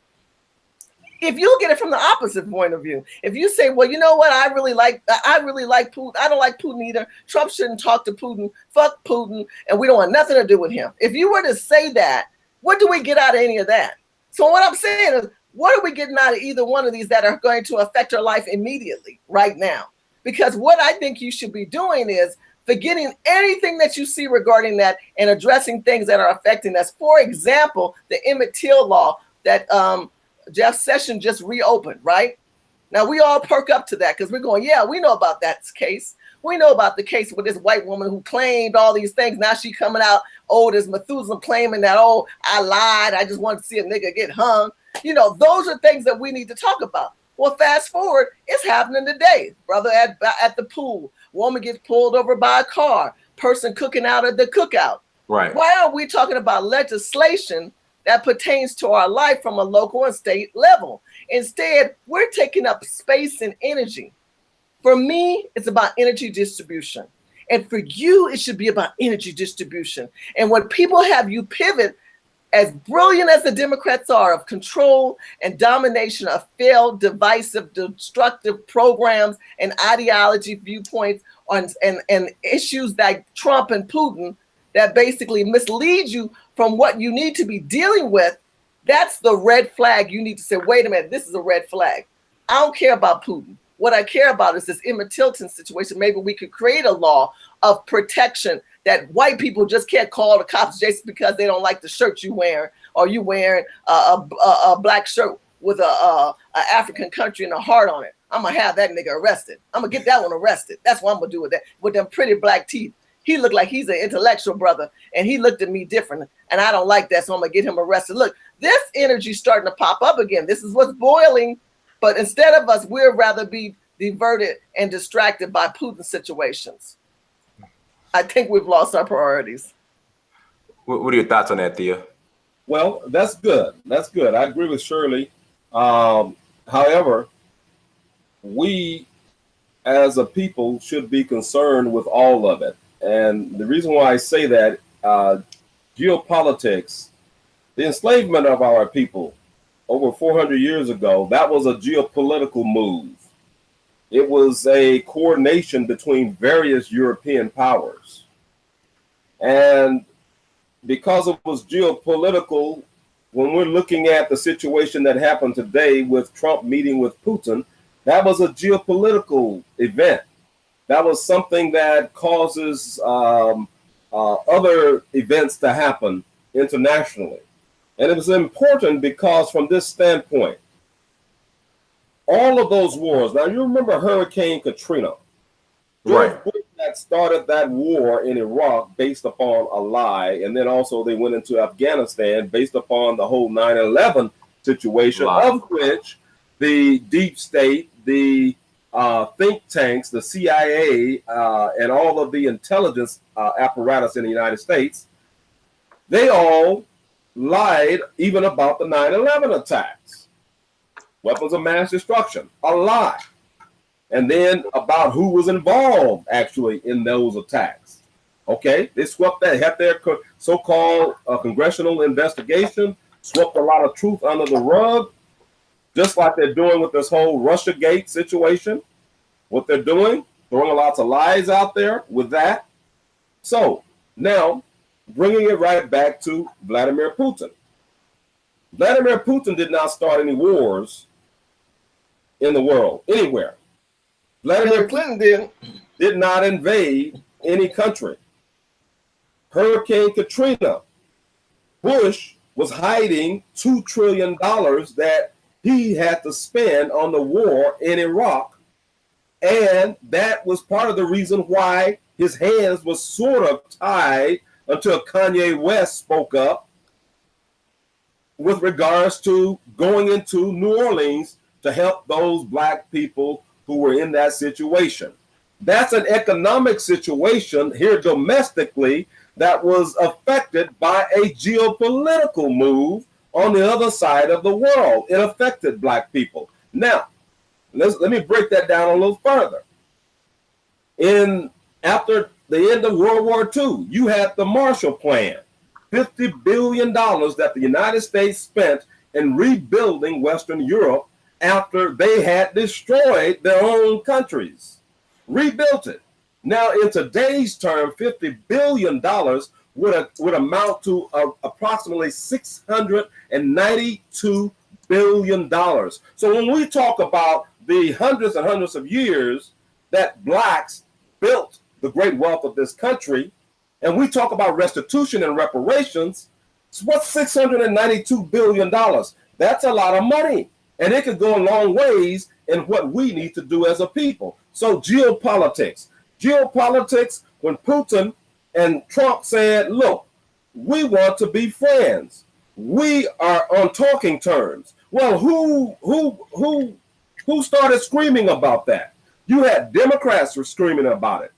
If you look at it from the opposite point of view, if you say, well, you know what, I really like Putin. I don't like Putin either. Trump shouldn't talk to Putin. Fuck Putin, and we don't want nothing to do with him. If you were to say that, what do we get out of any of that? So what I'm saying is, what are we getting out of either one of these that are going to affect our life immediately, right now? Because what I think you should be doing is forgetting anything that you see regarding that and addressing things that are affecting us. For example, the Emmett Till law that Jeff Sessions just reopened, right? Now we all perk up to that because we're going, yeah, we know about that case. We know about the case with this white woman who claimed all these things. Now she coming out old as Methuselah claiming that, oh, I lied. I just wanted to see a nigga get hung. You know, those are things that we need to talk about. Well, fast forward, it's happening today. Brother at the pool, woman gets pulled over by a car, person cooking out at the cookout. Right. Why are we talking about legislation that pertains to our life from a local and state level? Instead, we're taking up space and energy. For me, it's about energy distribution. And for you, it should be about energy distribution. And when people have you pivot, as brilliant as the Democrats are of control and domination of failed, divisive, destructive programs and ideology viewpoints and issues like Trump and Putin that basically mislead you from what you need to be dealing with, that's the red flag. You need to say, wait a minute, this is a red flag. I don't care about Putin. What I care about is this Emmett Till situation. Maybe we could create a law of protection that white people just can't call the cops just because they don't like the shirt you wear, or you wearing a black shirt with a African country and a heart on it. I'm gonna have that nigga arrested. I'm gonna get that one arrested. That's what I'm gonna do with that. With them pretty black teeth. He looked like he's an intellectual brother, and he looked at me different, and I don't like that, so I'm gonna get him arrested. Look, this energy's starting to pop up again. This is what's boiling, but instead of us, we'd rather be diverted and distracted by Putin situations. I think we've lost our priorities. What are your thoughts on that, Thea? Well, that's good. That's good. I agree with Shirley. However, we as a people should be concerned with all of it. And the reason why I say that, geopolitics, the enslavement of our people over 400 years ago, that was a geopolitical move. It was a coordination between various European powers. And because it was geopolitical, when we're looking at the situation that happened today with Trump meeting with Putin, that was a geopolitical event. That was something that causes other events to happen internationally. And it was important because from this standpoint, all of those wars, now you remember Hurricane Katrina, right? That started that war in Iraq based upon a lie. And then also they went into Afghanistan based upon the whole 9/11 situation, of which the deep state, the think tanks, the CIA, and all of the intelligence apparatus in the United States, they all lied even about the 9/11 attacks. Weapons of mass destruction, a lie. And then about who was involved actually in those attacks. Okay, they swept that, had their so-called congressional investigation, swept a lot of truth under the rug, just like they're doing with this whole Russiagate situation. What they're doing, throwing lots of lies out there with that. So now, bringing it right back to Vladimir Putin. Vladimir Putin did not start any wars in the world, anywhere. Vladimir Putin did not invade any country. Hurricane Katrina, Bush was hiding $2 trillion that he had to spend on the war in Iraq. And that was part of the reason why his hands were sort of tied until Kanye West spoke up with regards to going into New Orleans to help those black people who were in that situation. That's an economic situation here domestically that was affected by a geopolitical move on the other side of the world. It affected black people. Now, let me break that down a little further. After the end of World War II, you had the Marshall Plan, $50 billion that the United States spent in rebuilding Western Europe after they had destroyed their own countries, rebuilt it. Now, in today's term, $50 billion would amount to approximately $692 billion. So when we talk about the hundreds and hundreds of years that blacks built the great wealth of this country, and we talk about restitution and reparations, what's $692 billion? That's a lot of money. And it could go a long ways in what we need to do as a people. So geopolitics, when Putin and Trump said, look, we want to be friends. We are on talking terms. Well, who started screaming about that? You had Democrats were screaming about it.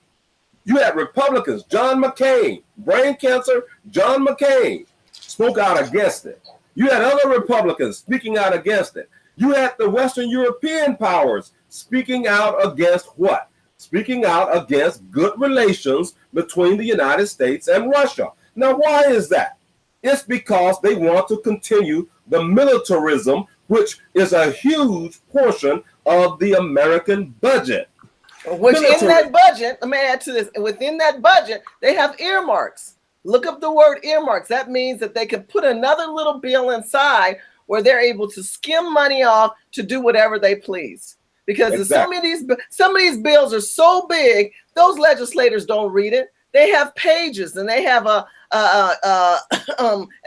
You had Republicans, John McCain, brain cancer, John McCain spoke out against it. You had other Republicans speaking out against it. You had the Western European powers speaking out against what? Speaking out against good relations between the United States and Russia. Now, why is that? It's because they want to continue the militarism, which is a huge portion of the American budget. Which in that budget, let me add to this, within that budget, they have earmarks. Look up the word earmarks. That means that they can put another little bill inside where they're able to skim money off to do whatever they please. Because exactly. some of these bills are so big, those legislators don't read it. They have pages and they have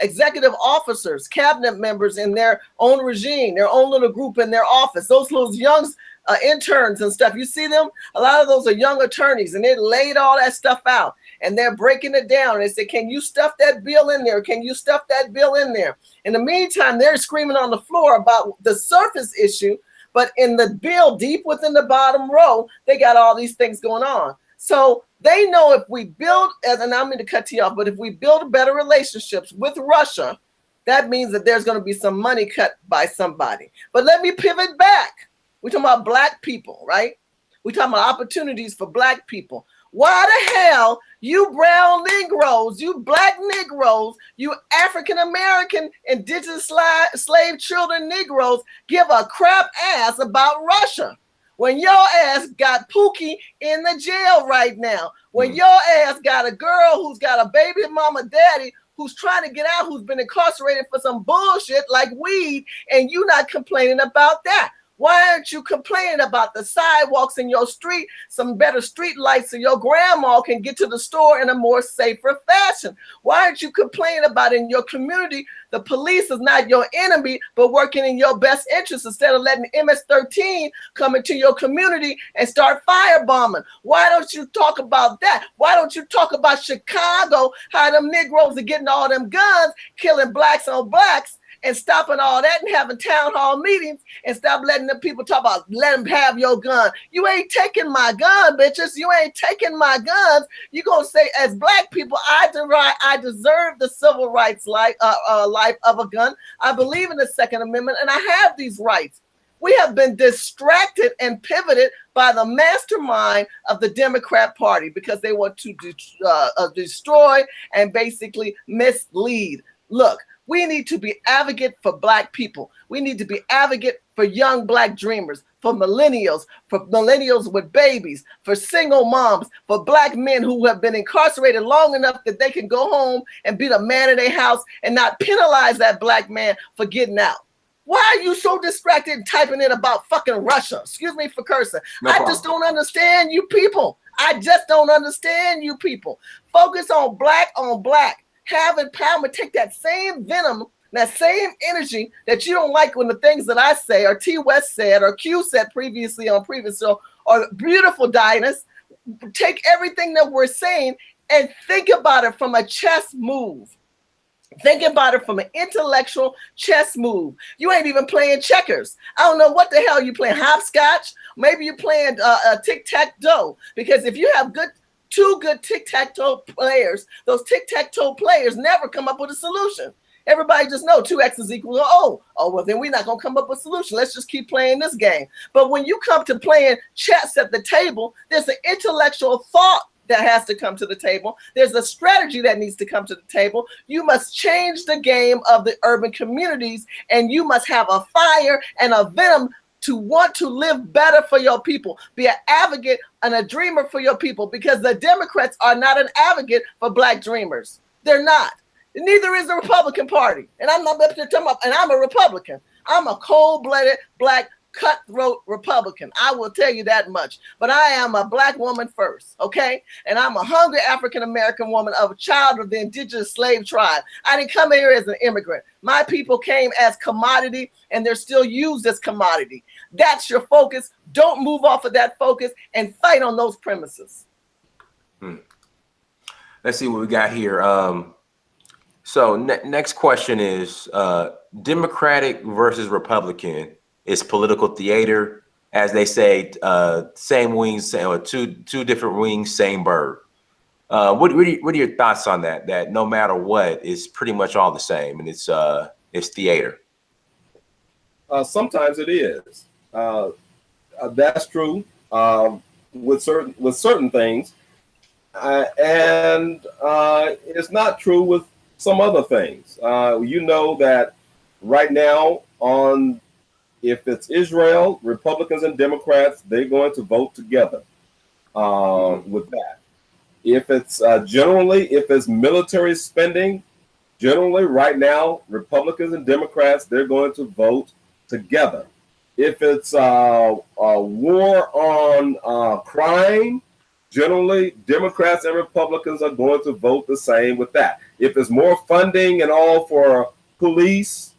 executive officers, cabinet members in their own regime, their own little group in their office. Those little young interns and stuff, you see them? A lot of those are young attorneys, and they laid all that stuff out, and they're breaking it down. And they say, can you stuff that bill in there? Can you stuff that bill in there? In the meantime, they're screaming on the floor about the surface issue, but in the bill, deep within the bottom row, they got all these things going on. So they know if we build, and I'm going to cut you off, but if we build better relationships with Russia, that means that there's going to be some money cut by somebody. But let me pivot back. We're talking about black people, right? We're talking about opportunities for black people. Why the hell you brown Negroes, you black Negroes, you African-American indigenous slave children Negroes give a crap ass about Russia? When your ass got Pookie in the jail right now, when your ass got a girl who's got a baby mama daddy who's trying to get out, who's been incarcerated for some bullshit like weed, and you not complaining about that. Why aren't you complaining about the sidewalks in your street, some better street lights so your grandma can get to the store in a more safer fashion? Why aren't you complaining about in your community, the police is not your enemy, but working in your best interest instead of letting MS-13 come into your community and start firebombing? Why don't you talk about that? Why don't you talk about Chicago, how them Negroes are getting all them guns, killing blacks on blacks, and stopping all that and having town hall meetings and stop letting the people talk about, let them have your gun. You ain't taking my gun, bitches. You ain't taking my guns. You gonna say, as black people, I deserve the civil rights life of a gun. I believe in the Second Amendment and I have these rights. We have been distracted and pivoted by the mastermind of the Democrat Party because they want to destroy and basically mislead. Look, we need to be advocate for black people. We need to be advocate for young black dreamers, for millennials with babies, for single moms, for black men who have been incarcerated long enough that they can go home and be the man of their house and not penalize that black man for getting out. Why are you so distracted and typing in about fucking Russia? Excuse me for cursing. No problem. I just don't understand you people. I just don't understand you people. Focus on black on black. Have empowerment, take that same venom, that same energy that you don't like when the things that I say or T West said or Q said previously on previous show or beautiful Dinus, take everything that we're saying and think about it from a chess move. Think about it from an intellectual chess move. You ain't even playing checkers. I don't know what the hell you playing, hopscotch? Maybe you're playing tic-tac-toe, because if you have two good tic-tac-toe players, those tic-tac-toe players never come up with a solution. Everybody just know 2x is equal to O. Oh, well, then we're not going to come up with a solution. Let's just keep playing this game. But when you come to playing chess at the table, there's an intellectual thought that has to come to the table. There's a strategy that needs to come to the table. You must change the game of the urban communities, and you must have a fire and a venom to want to live better for your people, be an advocate and a dreamer for your people, because the Democrats are not an advocate for Black dreamers. They're not. Neither is the Republican Party. And I'm not talking about, and I'm a Republican. I'm a cold-blooded, Black, cutthroat Republican. I will tell you that much. But I am a Black woman first, okay? And I'm a hungry African-American woman of a child of the indigenous slave tribe. I didn't come here as an immigrant. My people came as commodity, and they're still used as commodity. That's your focus. Don't move off of that focus and fight on those premises. Let's see what we got here. So next question is Democratic versus Republican is political theater, as they say, same wings, or two different wings, same bird. What are your thoughts on that? That no matter what, it's pretty much all the same, and it's theater. Sometimes it is. That's true with certain things, and it's not true with some other things. You know that right now, if it's Israel, Republicans and Democrats, they're going to vote together with that. If it's if it's military spending, generally right now, Republicans and Democrats, they're going to vote together. If it's a war on crime, generally, Democrats and Republicans are going to vote the same with that. If there's more funding and all for police,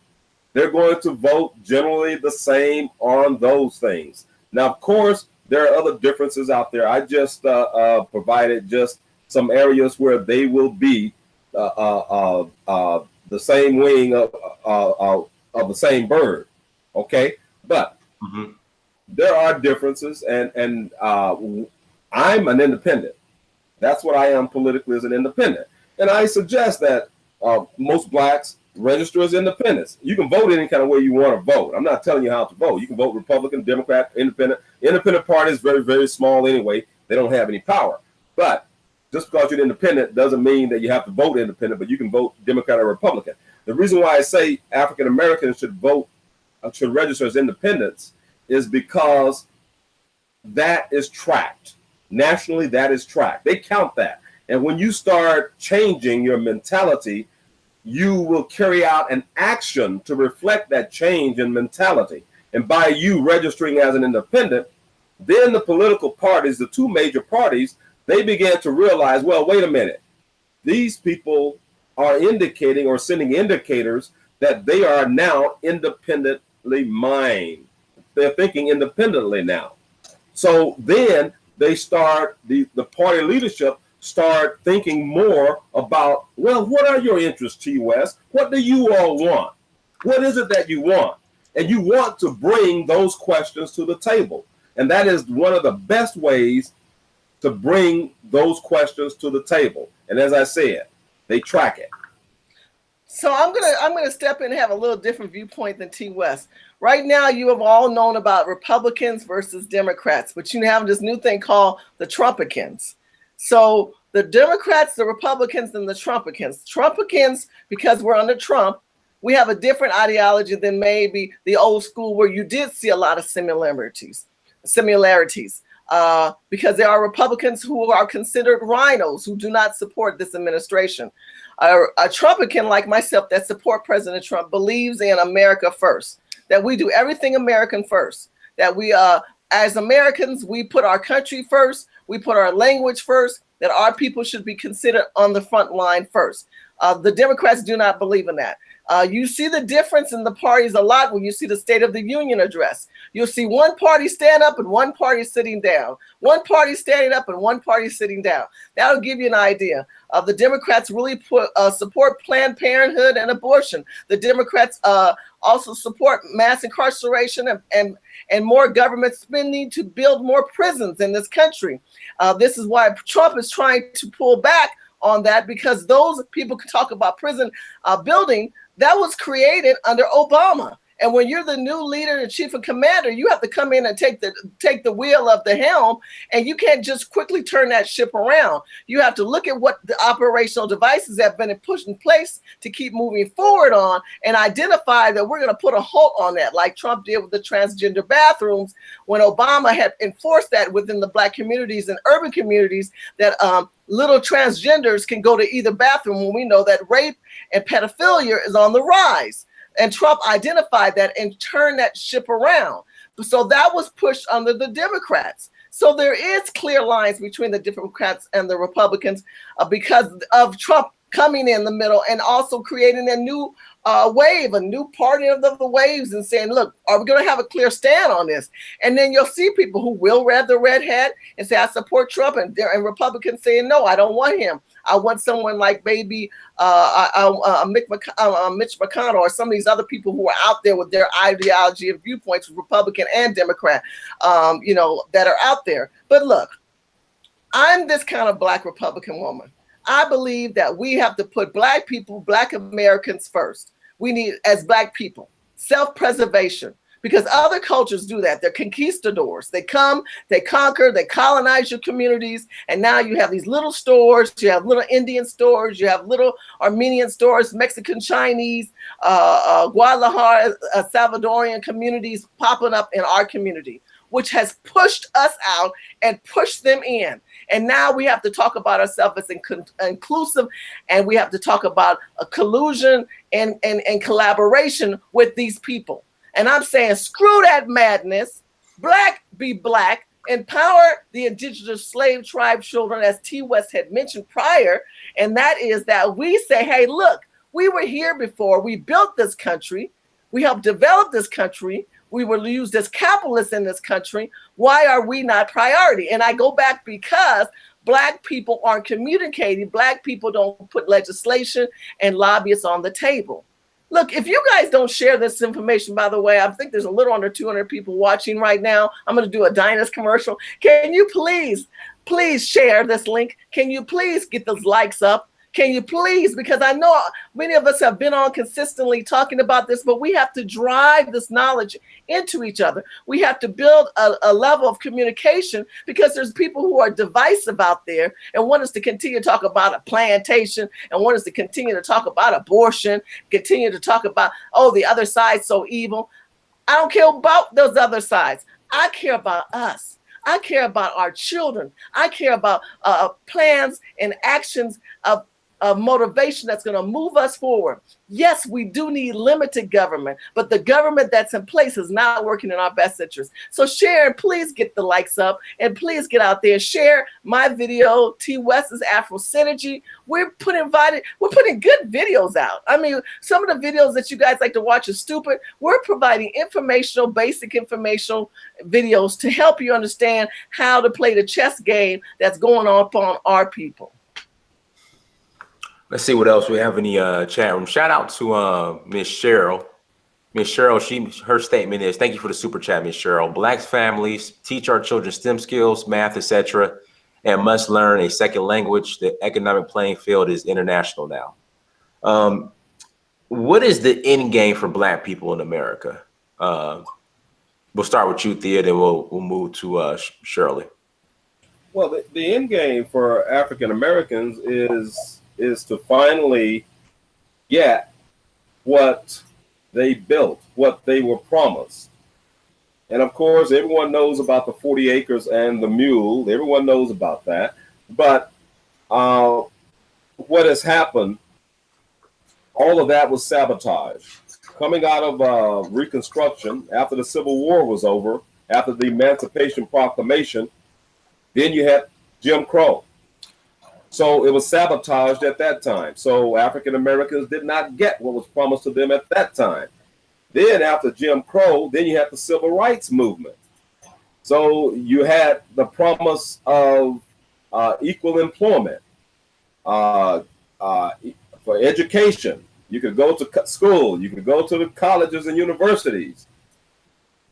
they're going to vote generally the same on those things. Now, of course, there are other differences out there. I just provided just some areas where they will be the same wing of the same bird. Okay, but there are differences, and I'm an independent. That's what I am politically, as an independent. And I suggest that most Blacks register as independents. You can vote any kind of way you want to vote. I'm not telling you how to vote. You can vote Republican, Democrat, Independent. Independent party is very, very small anyway. They don't have any power. But just because you're independent doesn't mean that you have to vote independent, but you can vote Democrat or Republican. The reason why I say African Americans should register as independents is because that is tracked. Nationally, that is tracked. They count that. And when you start changing your mentality, you will carry out an action to reflect that change in mentality. And by you registering as an independent, then the political parties, the two major parties, they began to realize, well, wait a minute. These people are indicating or sending indicators that they are now independently minded. They're thinking independently now. So then they start, the party leadership start thinking more about, well, what are your interests, T. West? What do you all want? What is it that you want? And you want to bring those questions to the table. And that is one of the best ways to bring those questions to the table. And as I said, they track it. So I'm gonna step in and have a little different viewpoint than T. West. Right now, you have all known about Republicans versus Democrats, but you have this new thing called the Trumpicans. So the Democrats, the Republicans, and the Trumpicans. Trumpicans, because we're under Trump, we have a different ideology than maybe the old school where you did see a lot of similarities. Because there are Republicans who are considered rhinos who do not support this administration. A Trumpican like myself that support President Trump believes in America first, that we do everything American first, that we, as Americans, we put our country first, we put our language first, that our people should be considered on the front line first. The Democrats do not believe in that. You see the difference in the parties a lot when you see the State of the Union address. You'll see one party stand up and one party sitting down. One party standing up and one party sitting down. That'll give you an idea. The Democrats really support Planned Parenthood and abortion. The Democrats also support mass incarceration and more government spending to build more prisons in this country. This is why Trump is trying to pull back on that, because those people can talk about prison building that was created under Obama. And when you're the new leader, the chief of commander, you have to come in and take the wheel of the helm, and you can't just quickly turn that ship around. You have to look at what the operational devices have been put in place to keep moving forward on, and identify that we're going to put a halt on that, like Trump did with the transgender bathrooms when Obama had enforced that within the Black communities and urban communities, that little transgenders can go to either bathroom, when we know that rape and pedophilia is on the rise. And Trump identified that and turned that ship around. So that was pushed under the Democrats. So there is clear lines between the Democrats and the Republicans because of Trump coming in the middle and also creating a new wave, a new party of the waves, and saying, look, are we going to have a clear stand on this? And then you'll see people who will wear the red hat and say, I support Trump, and Republicans saying, no, I don't want him. I want someone like maybe Mitch McConnell or some of these other people who are out there with their ideology and viewpoints, Republican and Democrat, that are out there. But look, I'm this kind of Black Republican woman. I believe that we have to put Black people, Black Americans first. We need, as Black people, self-preservation, because other cultures do that. They're conquistadors. They come, they conquer, they colonize your communities, and now you have these little stores. You have little Indian stores. You have little Armenian stores, Mexican, Chinese, Guadalajara, Salvadorian communities popping up in our community, which has pushed us out and pushed them in. And now we have to talk about ourselves as inclusive, and we have to talk about a collusion and collaboration with these people. And I'm saying, screw that madness. Black be Black. Empower the indigenous slave tribe children, as T. West had mentioned prior. And that is that we say, hey, look, we were here before. We built this country. We helped develop this country. We were used as capitalists in this country. Why are we not priority? And I go back because Black people aren't communicating. Black people don't put legislation and lobbyists on the table. Look, if you guys don't share this information, by the way, I think there's a little under 200 people watching right now. I'm going to do a Dynas commercial. Can you please share this link? Can you please get those likes up? Can you please, because I know many of us have been on consistently talking about this, but we have to drive this knowledge into each other. We have to build a level of communication, because there's people who are divisive out there and want us to continue to talk about a plantation and want us to continue to talk about abortion, continue to talk about, oh, the other side's so evil. I don't care about those other sides. I care about us. I care about our children. I care about plans and actions of motivation that's going to move us forward. Yes, we do need limited government, but the government that's in place is not working in our best interest. So share, and please get the likes up, and please get out there, share my video, T. West's Afro Synergy. We're putting good videos out. I mean, some of the videos that you guys like to watch are stupid. We're providing basic informational videos to help you understand how to play the chess game that's going on upon our people. Let's see what else we have in the chat room. Shout out to Miss Cheryl. Miss Cheryl, her statement is, thank you for the super chat, Miss Cheryl. Black families teach our children STEM skills, math, etc., and must learn a second language. The economic playing field is international now. What is the end game for Black people in America? We'll start with you, Thea, then we'll move to Shirley. Well, the end game for African Americans is to finally get what they built, what they were promised. And of course, everyone knows about the 40 acres and the mule. Everyone knows about that. But what has happened, all of that was sabotaged. Coming out of Reconstruction, after the Civil War was over, after the Emancipation Proclamation, then you had Jim Crow. So it was sabotaged at that time. So African Americans did not get what was promised to them at that time. Then after Jim Crow, then you had the Civil Rights Movement. So you had the promise of equal employment for education. You could go to school. You could go to the colleges and universities.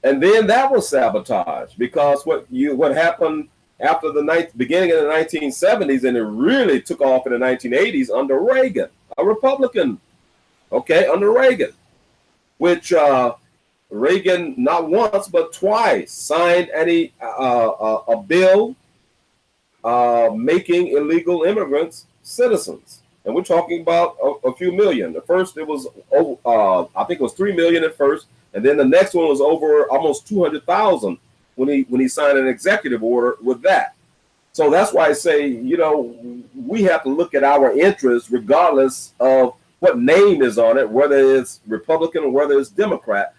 And then that was sabotaged because what happened after the beginning of the 1970s, and it really took off in the 1980s under Reagan, a Republican, under Reagan, which Reagan not once but twice signed a bill making illegal immigrants citizens, and we're talking about a few million. The first, it was I think it was 3 million at first, and then the next one was over almost 200,000 when he signed an executive order with that. So that's why I say, we have to look at our interests regardless of what name is on it, whether it's Republican or whether it's Democrat.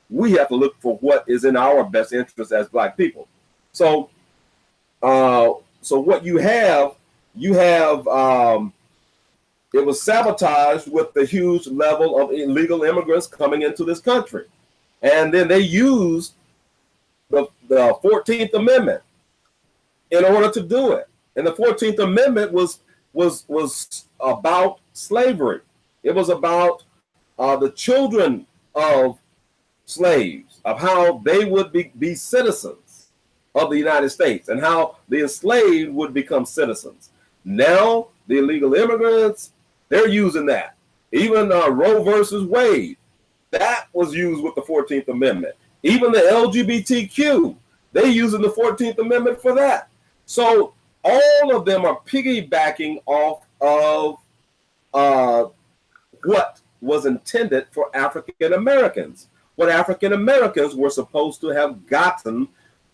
We have to look for what is in our best interest as Black people. So what you have, it was sabotaged with the huge level of illegal immigrants coming into this country. And then they used the 14th Amendment in order to do it. And the 14th Amendment was about slavery. It was about the children of slaves, of how they would be citizens of the United States and how the enslaved would become citizens. Now, the illegal immigrants, they're using that. Even Roe versus Wade, that was used with the 14th Amendment. Even the LGBTQ, they're using the 14th Amendment for that. So all of them are piggybacking off of what was intended for African Americans, what African Americans were supposed to have gotten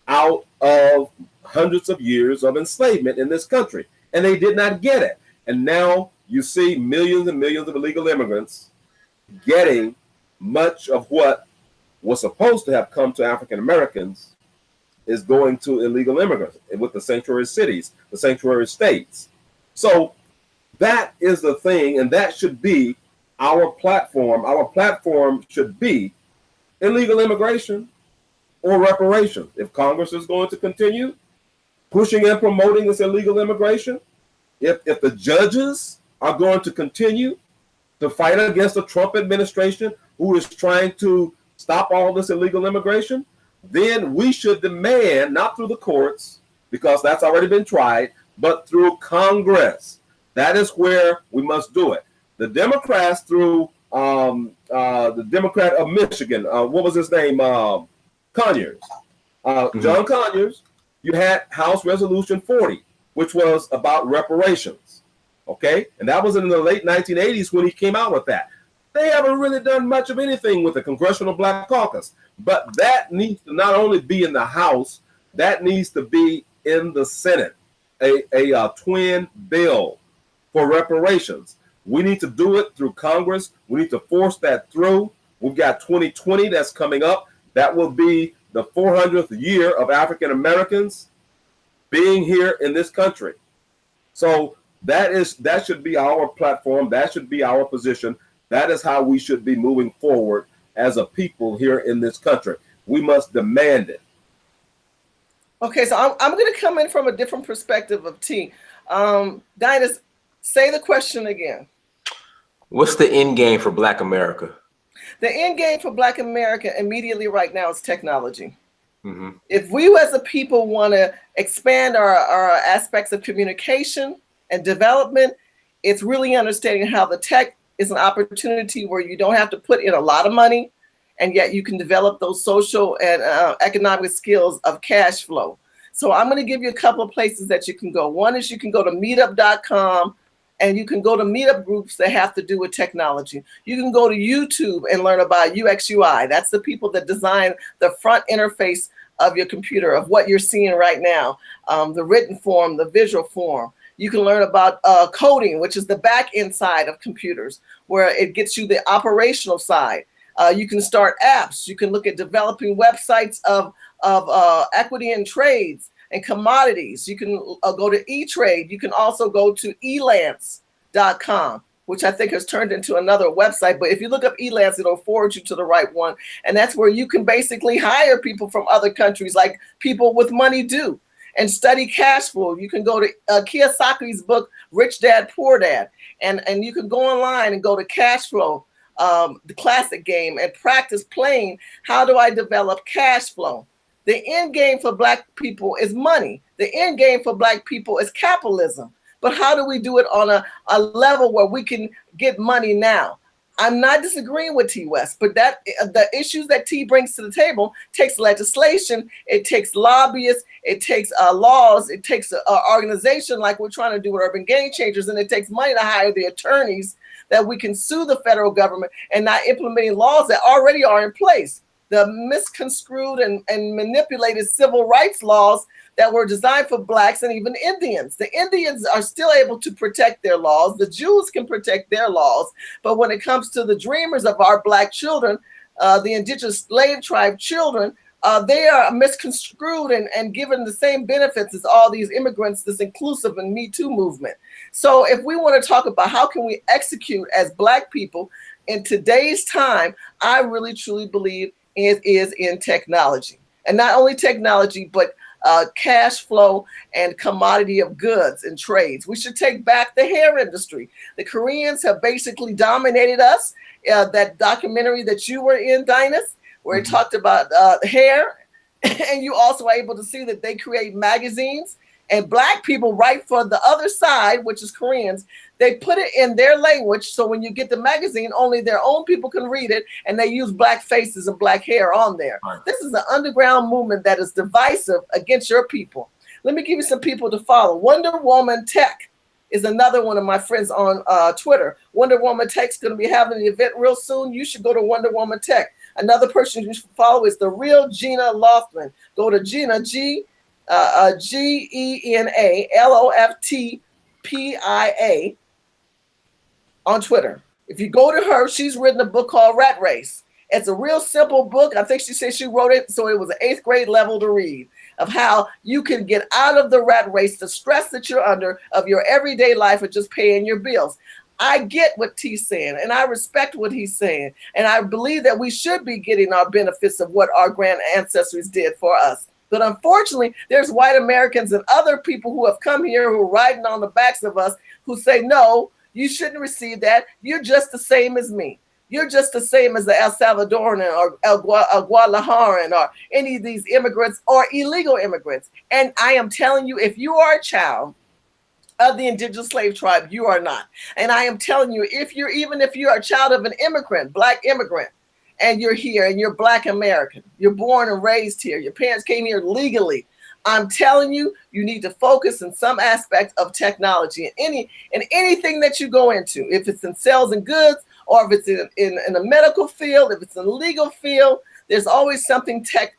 out of hundreds of years of enslavement in this country. And they did not get it. And now you see millions and millions of illegal immigrants getting much of what was supposed to have come to African Americans is going to illegal immigrants with the sanctuary cities, the sanctuary states. So that is the thing, and that should be our platform. Our platform should be illegal immigration or reparations. If Congress is going to continue pushing and promoting this illegal immigration, if the judges are going to continue to fight against the Trump administration who is trying to stop all this illegal immigration, then we should demand, not through the courts, because that's already been tried, but through Congress. That is where we must do it. The Democrats, through the Democrat of Michigan, what was his name? Conyers. John Conyers, you had House Resolution 40, which was about reparations. Okay? And that was in the late 1980s when he came out with that. They haven't really done much of anything with the Congressional Black Caucus. But that needs to not only be in the House, that needs to be in the Senate, a twin bill for reparations. We need to do it through Congress. We need to force that through. We've got 2020 that's coming up. That will be the 400th year of African Americans being here in this country. So that should be our platform. That should be our position. That is how we should be moving forward as a people here in this country. We must demand it. Okay, so I'm going to come in from a different perspective of T. Dinah, say the question again. What's the end game for Black America? The end game for Black America immediately right now is technology. Mm-hmm. If we as a people want to expand our aspects of communication and development, it's really understanding how the tech is an opportunity where you don't have to put in a lot of money, and yet you can develop those social and economic skills of cash flow. So I'm going to give you a couple of places that you can go. One is you can go to meetup.com, and you can go to meetup groups that have to do with technology. You can go to YouTube and learn about UX UI. That's the people that design the front interface of your computer, of what you're seeing right now, the written form, the visual form. You can learn about coding, which is the back end side of computers, where it gets you the operational side. You can start apps. You can look at developing websites of equity and trades and commodities. You can go to E-Trade. You can also go to elance.com, which I think has turned into another website. But if you look up Elance, it'll forward you to the right one. And that's where you can basically hire people from other countries, like people with money do, and study cash flow. You can go to Kiyosaki's book, Rich Dad, Poor Dad. And you can go online and go to cash flow, the classic game, and practice playing. How do I develop cash flow? The end game for Black people is money. The end game for Black people is capitalism. But how do we do it on a level where we can get money now? I'm not disagreeing with T West, but that the issues that T brings to the table takes legislation, it takes lobbyists, it takes laws, it takes an organization like we're trying to do with Urban Game Changers, and it takes money to hire the attorneys that we can sue the federal government and not implementing laws that already are in place. The misconstrued and manipulated civil rights laws that were designed for blacks and even Indians. The Indians are still able to protect their laws. The Jews can protect their laws. But when it comes to the dreamers of our black children, the indigenous slave tribe children, they are misconstrued and given the same benefits as all these immigrants, this inclusive and Me Too movement. So if we want to talk about how can we execute as black people in today's time, I really truly believe it is in technology. And not only technology, but cash flow and commodity of goods and trades. We should take back the hair industry. The Koreans have basically dominated us. That documentary that you were in, Dinus, where it talked about hair, and you also are able to see that they create magazines, and black people write for the other side, which is Koreans. They put it in their language, so when you get the magazine, only their own people can read it, and they use black faces and black hair on there. Right. This is an underground movement that is divisive against your people. Let me give you some people to follow. Wonder Woman Tech is another one of my friends on Twitter. Wonder Woman Tech's going to be having an event real soon. You should go to Wonder Woman Tech. Another person you should follow is the real Gina Loftman. Go to Gina, Gena Loftpia on Twitter. If you go to her, she's written a book called Rat Race. It's a real simple book. I think she said she wrote it so it was an 8th grade level to read, of how you can get out of the rat race, the stress that you're under of your everyday life of just paying your bills. I get what T's saying, and I respect what he's saying, and I believe that we should be getting our benefits of what our grand ancestors did for us. But unfortunately, there's white Americans and other people who have come here who are riding on the backs of us who say, no, you shouldn't receive that. You're just the same as me. You're just the same as the El Salvadoran or El Guadalajaran or any of these immigrants or illegal immigrants. And I am telling you, if you are a child of the indigenous slave tribe, you are not. And I am telling you, even if you're a child of an immigrant, black immigrant, and you're here and you're black American, you're born and raised here, your parents came here legally, I'm telling you, you need to focus in some aspect of technology in anything that you go into. If it's in sales and goods, or if it's in a medical field, if it's in a legal field, there's always something tech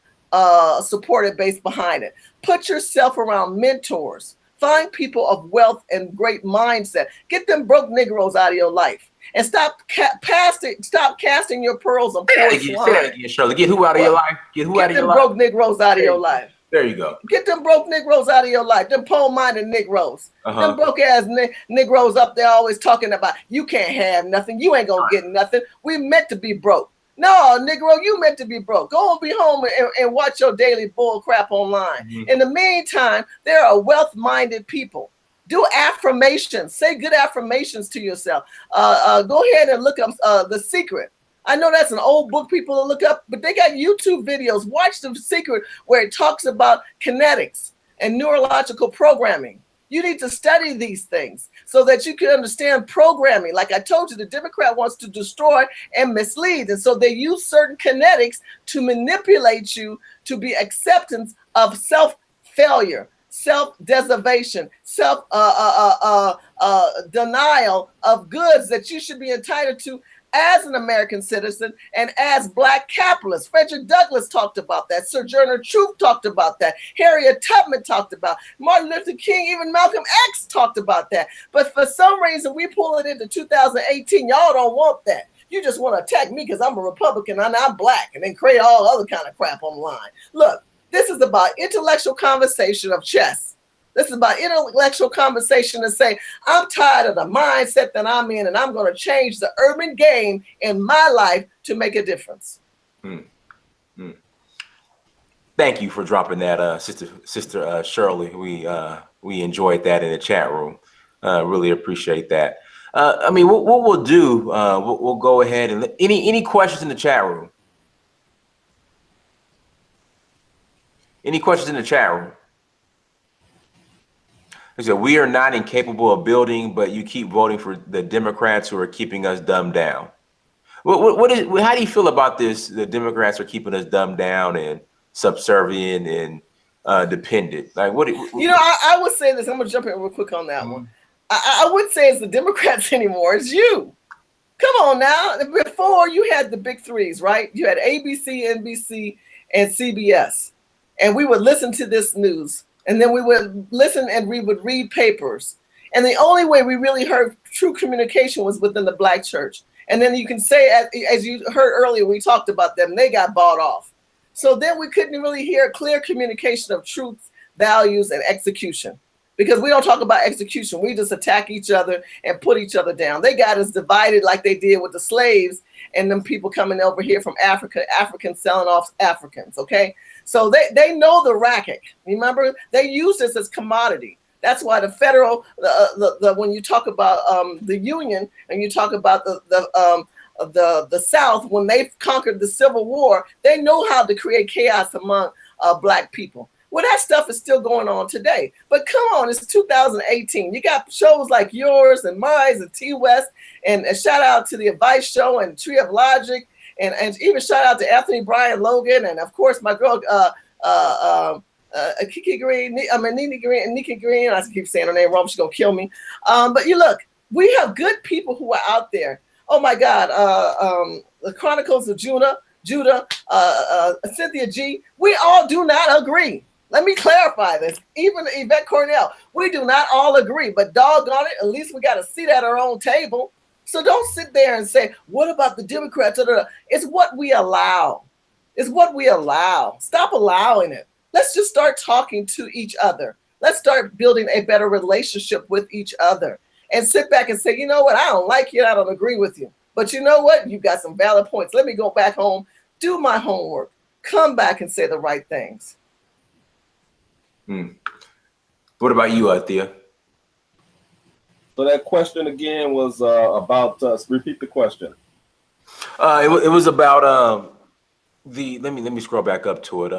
supported based behind it. Put yourself around mentors. Find people of wealth and great mindset. Get them broke Negroes out of your life. And stop casting your pearls on poor swine. Shirley, get who out of your life? Get them broke Negroes out of your life. There you go. Get them broke Negroes out of your life. Them poor-minded Negroes. Them broke-ass Negroes up there always talking about, you can't have nothing. You ain't going to get nothing. We meant to be broke. No, Negro, you meant to be broke. Go and be home and watch your daily bull crap online. In the meantime, there are wealth-minded people. Do affirmations. Say good affirmations to yourself. Go ahead and look up The Secret. I know that's an old book people to look up, but they got YouTube videos. Watch The Secret, where it talks about kinetics and neurological programming. You need to study these things so that you can understand programming. Like I told you, the Democrat wants to destroy and mislead. And so they use certain kinetics to manipulate you to be acceptance of self-failure, self-deservation, self-denial of goods that you should be entitled to as an American citizen and as black capitalists. Frederick Douglass talked about that. Sojourner Truth talked about that. Harriet Tubman talked about it. Martin Luther King, even Malcolm X talked about that. But for some reason, we pull it into 2018. Y'all don't want that. You just want to attack me because I'm a Republican and I'm black, and then create all other kind of crap online. Look, this is about intellectual conversation of chess. This is about intellectual conversation to say, I'm tired of the mindset that I'm in, and I'm going to change the urban game in my life to make a difference. Thank you for dropping that, Sister Shirley. We enjoyed that in the chat room. Really appreciate that. I mean, what we'll do, we'll go ahead and any questions in the chat room? Any questions in the chat room? He said, we are not incapable of building, but you keep voting for the Democrats who are keeping us dumbed down. How do you feel about this? The Democrats are keeping us dumbed down and subservient and dependent. Like, I would say this. I'm gonna jump in real quick on that one. I wouldn't say it's the Democrats anymore. It's you. Come on now. Before you had the big threes, right? You had ABC, NBC, and CBS, and we would listen to this news, and then we would listen and we would read papers. And the only way we really heard true communication was within the Black church. And then you can say, as you heard earlier, we talked about them, they got bought off. So then we couldn't really hear clear communication of truth, values, and execution. Because we don't talk about execution. We just attack each other and put each other down. They got us divided like they did with the slaves and them people coming over here from Africa, Africans selling off Africans, okay? So they know the racket. Remember, they use this as commodity. That's why the federal, when you talk about the Union and you talk about the South, when they conquered the Civil War, they know how to create chaos among Black people. Well, that stuff is still going on today. But come on, it's 2018. You got shows like yours and mine and T West, and a shout out to the Advice Show and Tree of Logic, and even shout out to Anthony Bryan Logan, and of course my girl Kiki Green, Nene Green, and Nikki Green. I keep saying her name wrong. She's gonna kill me. But you look, we have good people who are out there. Oh my God, the Chronicles of Judah, Cynthia G. We all do not agree. Let me clarify this. Even Yvette Cornell, we do not all agree, but doggone it, at least we got a seat at our own table. So don't sit there and say, what about the Democrats? It's what we allow. It's what we allow. Stop allowing it. Let's just start talking to each other. Let's start building a better relationship with each other and sit back and say, you know what? I don't like you. I don't agree with you. But you know what? You've got some valid points. Let me go back home, do my homework, come back and say the right things. What about you, Thea? So that question again was about repeat the question. It was about let me scroll back up to it.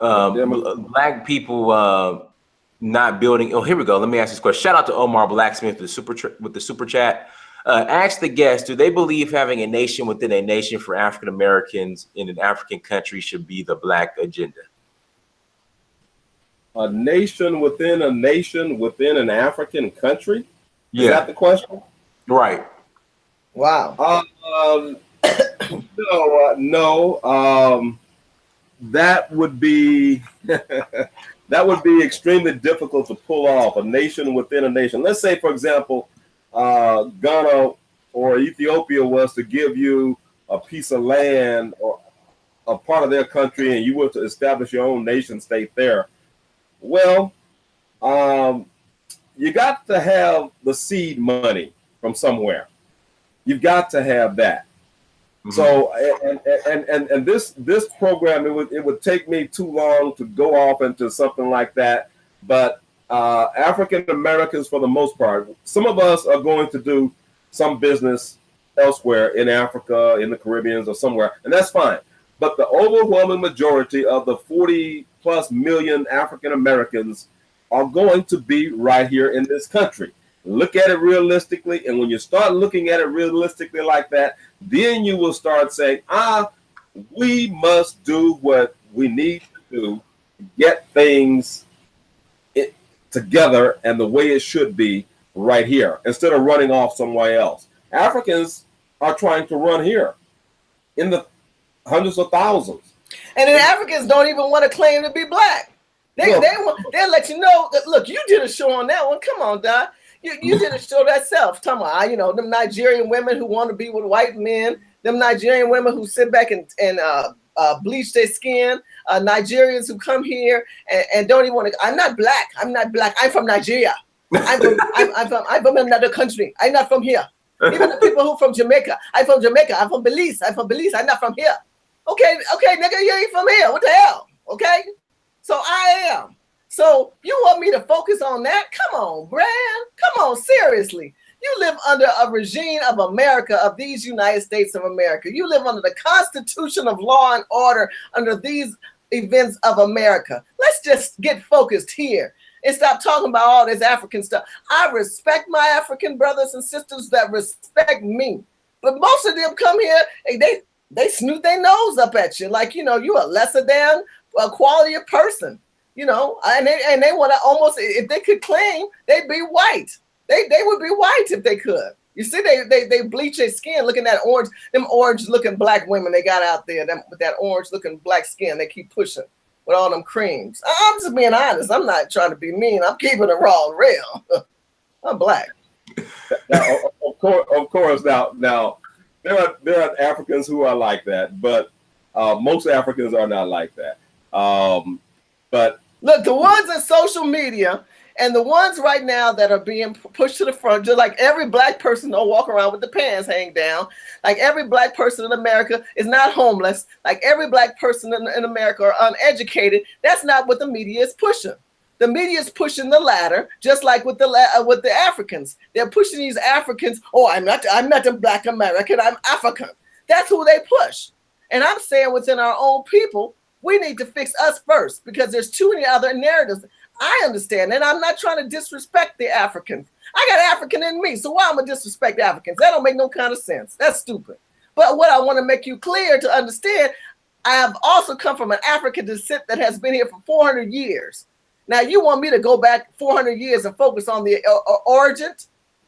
Black people not building. Oh, here we go. Let me ask this question. Shout out to Omar Blacksmith with the super chat. Ask the guest, do they believe having a nation within a nation for African Americans in an African country should be the Black agenda? A nation within an African country? Yeah. Is that the question? Right. Wow. No. That would be extremely difficult to pull off. A nation within a nation. Let's say, for example, Ghana or Ethiopia was to give you a piece of land or a part of their country, and you were to establish your own nation state there. Well, you got to have the seed money from somewhere. You've got to have that. Mm-hmm. So, and this program, it would take me too long to go off into something like that. But African Americans, for the most part, some of us are going to do some business elsewhere in Africa, in the Caribbean, or somewhere, and that's fine. But the overwhelming majority of the 40+ million African Americans are going to be right here in this country. Look at it realistically, and when you start looking at it realistically like that, then you will start saying, we must do what we need to do to get things together and the way it should be right here, instead of running off somewhere else. Africans are trying to run here in the hundreds of thousands. And then Africans don't even want to claim to be Black. They'll let you know that, look, you did a show on that one. Come on, Doc. You did a show that self. Talking about, them Nigerian women who want to be with white men, them Nigerian women who sit back and bleach their skin, Nigerians who come here and don't even want to. I'm not Black. I'm from Nigeria. I'm from another country. I'm not from here. Even the people who from Jamaica. I'm from Jamaica. I'm from Belize. I'm not from here. Okay, nigga, you ain't from here. What the hell? Okay? So I am. So you want me to focus on that? Come on, Brad. Come on, seriously. You live under a regime of America, of these United States of America. You live under the Constitution of law and order under these events of America. Let's just get focused here and stop talking about all this African stuff. I respect my African brothers and sisters that respect me. But most of them come here and they snoot their nose up at you like, you know, you a lesser than a quality of person, you know, and they want to almost, if they could claim, they'd be white. They would be white if they could. You see, they bleach their skin, looking at orange, them orange looking black women they got out there, them with that orange looking black skin, they keep pushing with all them creams. I'm just being honest. I'm not trying to be mean. I'm keeping it raw and real. I'm black. Now, of course. Now, there are Africans who are like that, but most Africans are not like that. But look, the ones in social media and the ones right now that are being pushed to the front, just like every black person don't walk around with the pants hanging down. Like every black person in America is not homeless. Like every black person in America are uneducated. That's not what the media is pushing. The media is pushing the latter, just like with the Africans. They're pushing these Africans. Oh, I'm not a black American. I'm African. That's who they push. And I'm saying within our own people, we need to fix us first because there's too many other narratives. I understand, and I'm not trying to disrespect the Africans. I got African in me, so why am I disrespect Africans? That don't make no kind of sense. That's stupid. But what I want to make you clear to understand, I have also come from an African descent that has been here for 400 years. Now you want me to go back 400 years and focus on the origin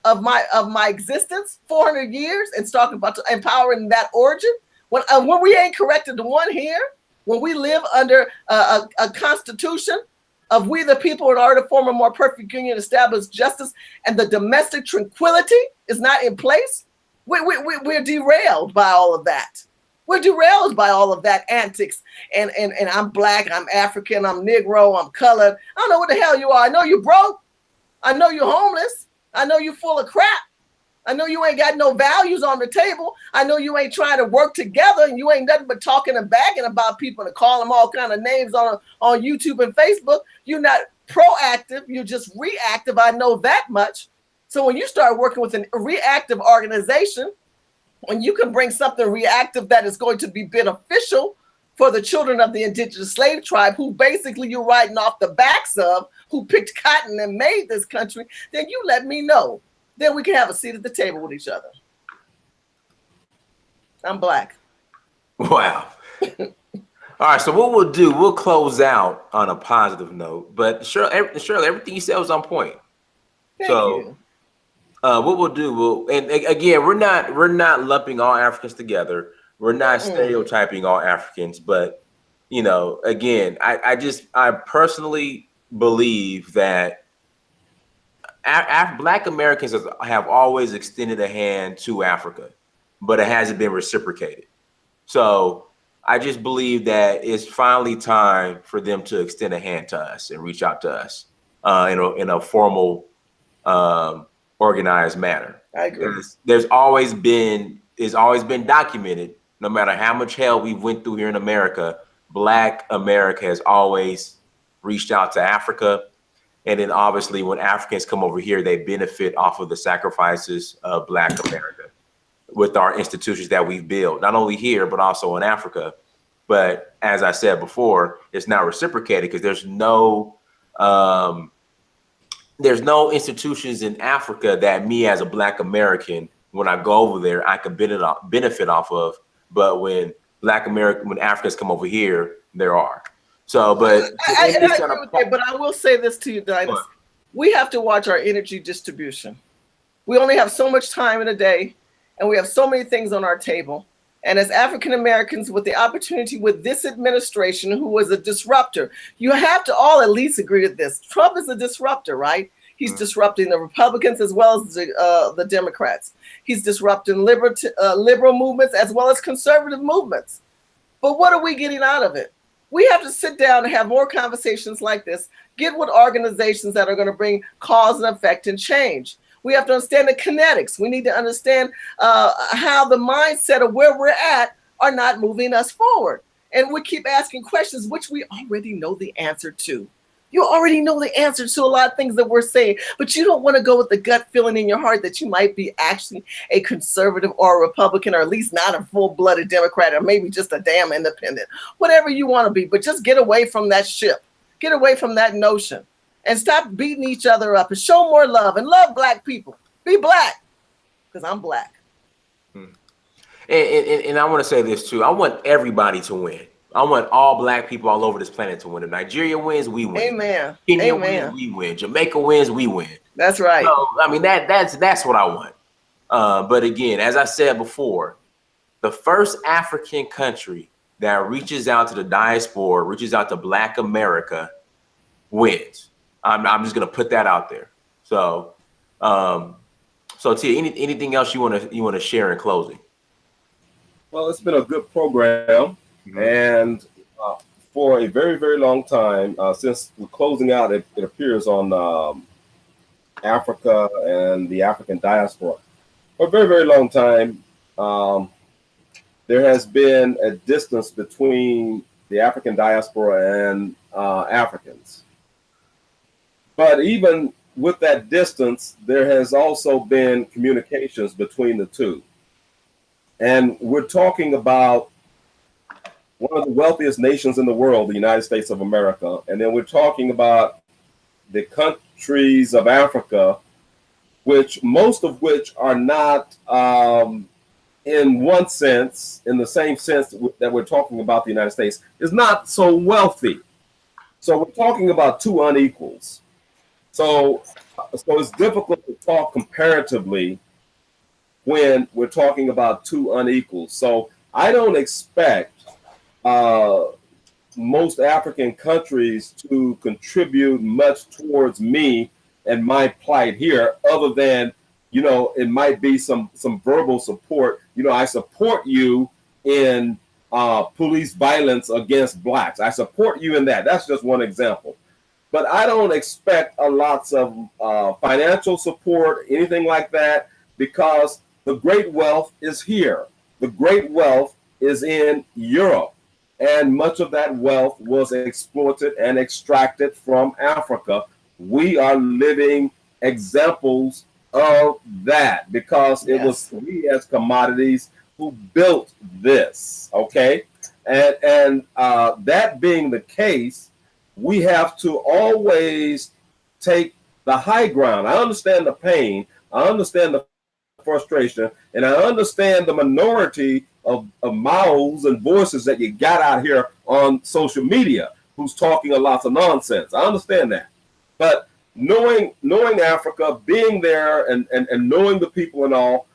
of my existence, 400 years, and talking about empowering that origin? When we ain't corrected the one here, when we live under a constitution of we the people in order to form a more perfect union, establish justice, and the domestic tranquility is not in place, we're derailed by all of that. We're derailed by all of that antics. And I'm black, I'm African, I'm Negro, I'm colored. I don't know what the hell you are. I know you broke. I know you're homeless. I know you full of crap. I know you ain't got no values on the table. I know you ain't trying to work together, and you ain't nothing but talking and bagging about people and calling them all kind of names on YouTube and Facebook. You're not proactive. You're just reactive. I know that much. So when you start working with a reactive organization, when you can bring something reactive that is going to be beneficial for the children of the indigenous slave tribe, who basically you're riding off the backs of, who picked cotton and made this country, then you let me know. Then we can have a seat at the table with each other. I'm black. Wow. All right, so what we'll do, we'll close out on a positive note. But Shirley, everything you said was on point. Thank you. What we'll do, and again, we're not lumping all Africans together. We're not stereotyping all Africans, but you know, again, I personally believe that Black Americans have always extended a hand to Africa, but it hasn't been reciprocated. So I just believe that it's finally time for them to extend a hand to us and reach out to us in a formal, organized manner. I agree. It's always been documented. No matter how much hell we went through here in America, Black America has always reached out to Africa. And then obviously when Africans come over here, they benefit off of the sacrifices of Black America with our institutions that we've built, not only here, but also in Africa. But as I said before, it's not reciprocated because there's no institutions in Africa that me as a Black American, when I go over there, I can benefit off of. But when Africans come over here, there are. So, but I agree with you, but I will say this to you, Dinas. We have to watch our energy distribution. We only have so much time in a day, and we have so many things on our table. And as African Americans, with the opportunity with this administration, who was a disruptor, you have to all at least agree with this. Trump is a disruptor, right? He's disrupting the Republicans as well as the Democrats. He's disrupting liberal movements as well as conservative movements. But what are we getting out of it? We have to sit down and have more conversations like this, get with organizations that are going to bring cause and effect and change. We have to understand the kinetics. We need to understand how the mindset of where we're at are not moving us forward. And we keep asking questions, which we already know the answer to. You already know the answer to a lot of things that we're saying, but you don't want to go with the gut feeling in your heart that you might be actually a conservative or a Republican, or at least not a full-blooded Democrat, or maybe just a damn independent, whatever you want to be. But just get away from that ship. Get away from that notion and stop beating each other up and show more love and love Black people. Be Black, because I'm Black. And I want to say this too. I want everybody to win. I want all black people all over this planet to win. If Nigeria wins, we win. Amen. Kenya Amen. wins, we win. Jamaica wins, we win. That's right. So, I mean, that's what I want. But again, as I said before, the first African country that reaches out to the diaspora, reaches out to Black America, wins. I'm just gonna put that out there. So, Tia, anything else you wanna share in closing? Well, it's been a good program, and for a very, very long time, since we're closing out, it appears on Africa and the African diaspora. For a very, very long time, there has been a distance between the African diaspora and Africans. But even with that distance, there has also been communications between the two. And we're talking about one of the wealthiest nations in the world, the United States of America. And then we're talking about the countries of Africa, which most of which are not, in one sense, in the same sense that we're talking about the United States, is not so wealthy. So we're talking about two unequals. So it's difficult to talk comparatively when we're talking about two unequals. So I don't expect most African countries to contribute much towards me and my plight here, other than, it might be some verbal support. I support you in police violence against blacks. I support you in that. That's just one example. But I don't expect a lots of financial support, anything like that, because the great wealth is here. The great wealth is in Europe. And much of that wealth was exploited and extracted from Africa. We are living examples of that because it was we as commodities who built this. Okay. And that being the case, we have to always take the high ground. I understand the pain. I understand the frustration, and I understand the minority of mouths and voices that you got out here on social media who's talking a lot of nonsense. I understand that. But knowing Africa, being there and knowing the people and all,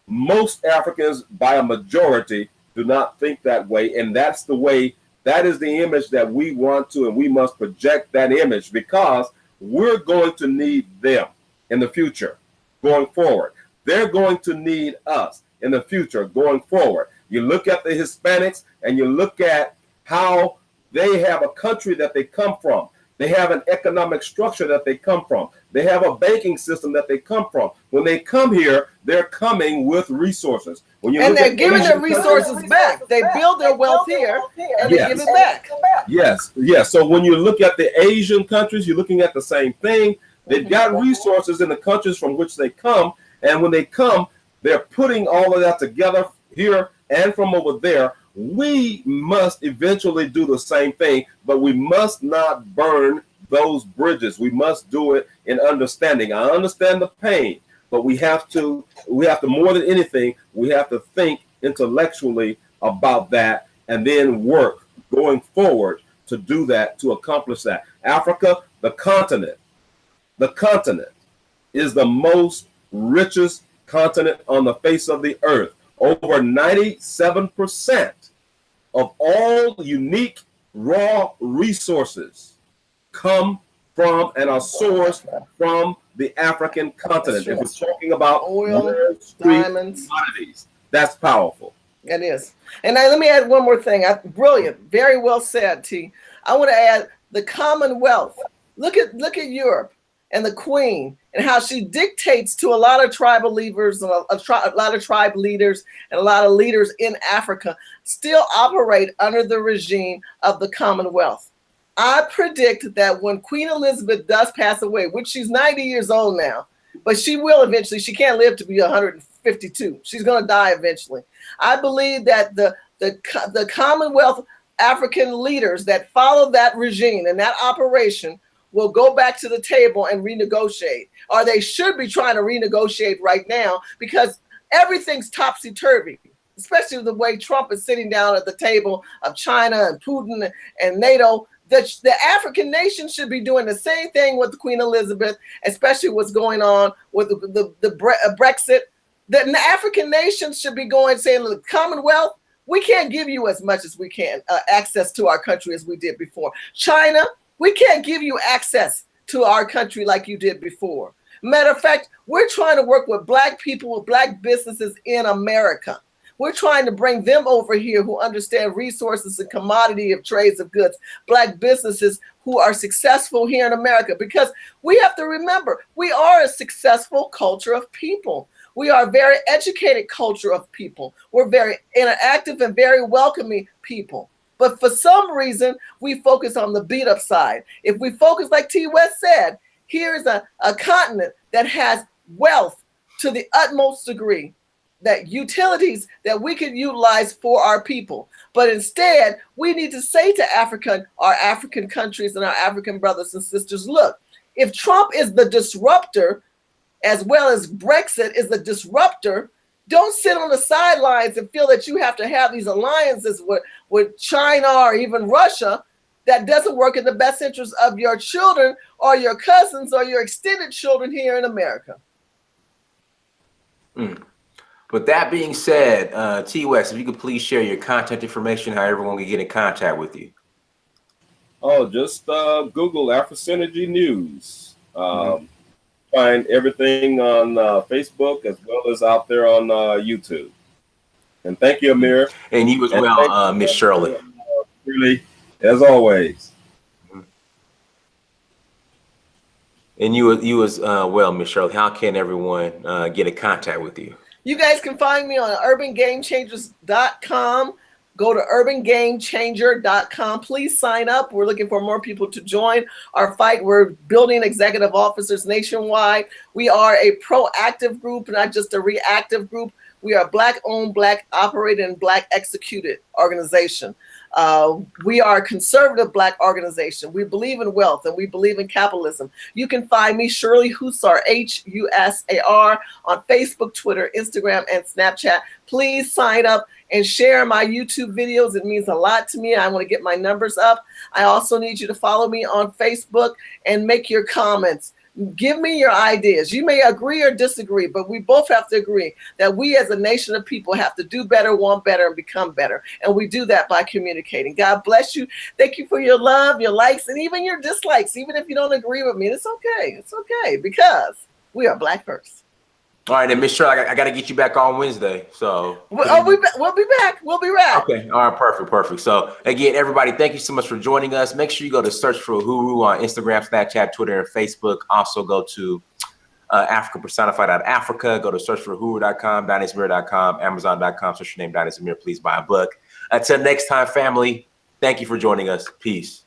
most Africans by a majority do not think that way. And that's the way, that is the image that we want to, and we must project that image because we're going to need them in the future going forward. They're going to need us in the future going forward. You look at the Hispanics and you look at how they have a country that they come from. They have an economic structure that they come from. They have a banking system that they come from. When they come here, they're coming with resources. When you and they're giving their resources back. They build their wealth here and they give it back. Yes. So when you look at the Asian countries, you're looking at the same thing. They've got resources in the countries from which they come. And when they come, they're putting all of that together here and from over there. We must eventually do the same thing, but we must not burn those bridges. We must do it in understanding. I understand the pain, but we have to more than anything, we have to think intellectually about that and then work going forward to do that, to accomplish that. Africa, the continent is the most richest continent on the face of the earth. Over 97% of all unique raw resources come from and are sourced from the African continent. If we're talking about oil, diamonds, commodities, that's powerful. It is. And now let me add one more thing. Brilliant. Very well said, T. I want to add the Commonwealth. Look at Europe and the Queen and how she dictates to a lot of tribal leaders and a lot of tribe leaders and a lot of leaders in Africa still operate under the regime of the Commonwealth. I predict that when Queen Elizabeth does pass away, which she's 90 years old now, but she will eventually, she can't live to be 152. She's going to die eventually. I believe that the Commonwealth African leaders that follow that regime and that operation will go back to the table and renegotiate, or they should be trying to renegotiate right now because everything's topsy-turvy. especially the way Trump is sitting down at the table of China and Putin and NATO, that the African nations should be doing the same thing with Queen Elizabeth, especially what's going on with the Brexit. The African nations should be going saying, the Commonwealth, we can't give you as much as we can access to our country as we did before. China, we can't give you access to our country like you did before. Matter of fact, we're trying to work with Black people, with Black businesses in America. We're trying to bring them over here who understand resources and commodity of trades of goods, Black businesses who are successful here in America, because we have to remember, we are a successful culture of people. We are a very educated culture of people. We're very interactive and very welcoming people. But for some reason, we focus on the beat up side. If we focus, like T. West said, here's a continent that has wealth to the utmost degree, that utilities that we could utilize for our people. But instead, we need to say to our African countries and our African brothers and sisters, look, if Trump is the disruptor, as well as Brexit is the disruptor, don't sit on the sidelines and feel that you have to have these alliances with China or even Russia. That doesn't work in the best interest of your children or your cousins or your extended children here in America. With that being said, T. West, if you could please share your contact information, how everyone can get in contact with you. Oh, just Google AfroSynergy News. Find everything on Facebook as well as out there on YouTube. And thank you, Amir. And you as well, Miss Shirley. Really, as always. And you as well, Miss Shirley. How can everyone get in contact with you? You guys can find me on urbangamechangers.com. Go to urbangamechanger.com. Please sign up. We're looking for more people to join our fight. We're building executive officers nationwide. We are a proactive group, not just a reactive group. We are Black-owned, Black-operated, and Black-executed organization. We are a conservative Black organization. We believe in wealth and we believe in capitalism. You can find me, Shirley Husar, Husar, on Facebook, Twitter, Instagram, and Snapchat. Please sign up and share my YouTube videos. It means a lot to me. I want to get my numbers up. I also need you to follow me on Facebook and make your comments. Give me your ideas. You may agree or disagree, but we both have to agree that we as a nation of people have to do better, want better, and become better. And we do that by communicating. God bless you. Thank you for your love, your likes, and even your dislikes. Even if you don't agree with me, it's okay. It's okay, because we are Black first. All right, then, Miss Shirley, I got to get you back on Wednesday. So we'll be back. We'll be back. Okay. All right. Perfect. So again, everybody, thank you so much for joining us. Make sure you go to search for Uhuru on Instagram, Snapchat, Twitter, and Facebook. Also go to AfricaPersonified.Africa. Go to search for Uhuru.com, DynasMir.com, Amazon.com. Search your name, Dynasty Amir. Please buy a book. Until next time, family, thank you for joining us. Peace.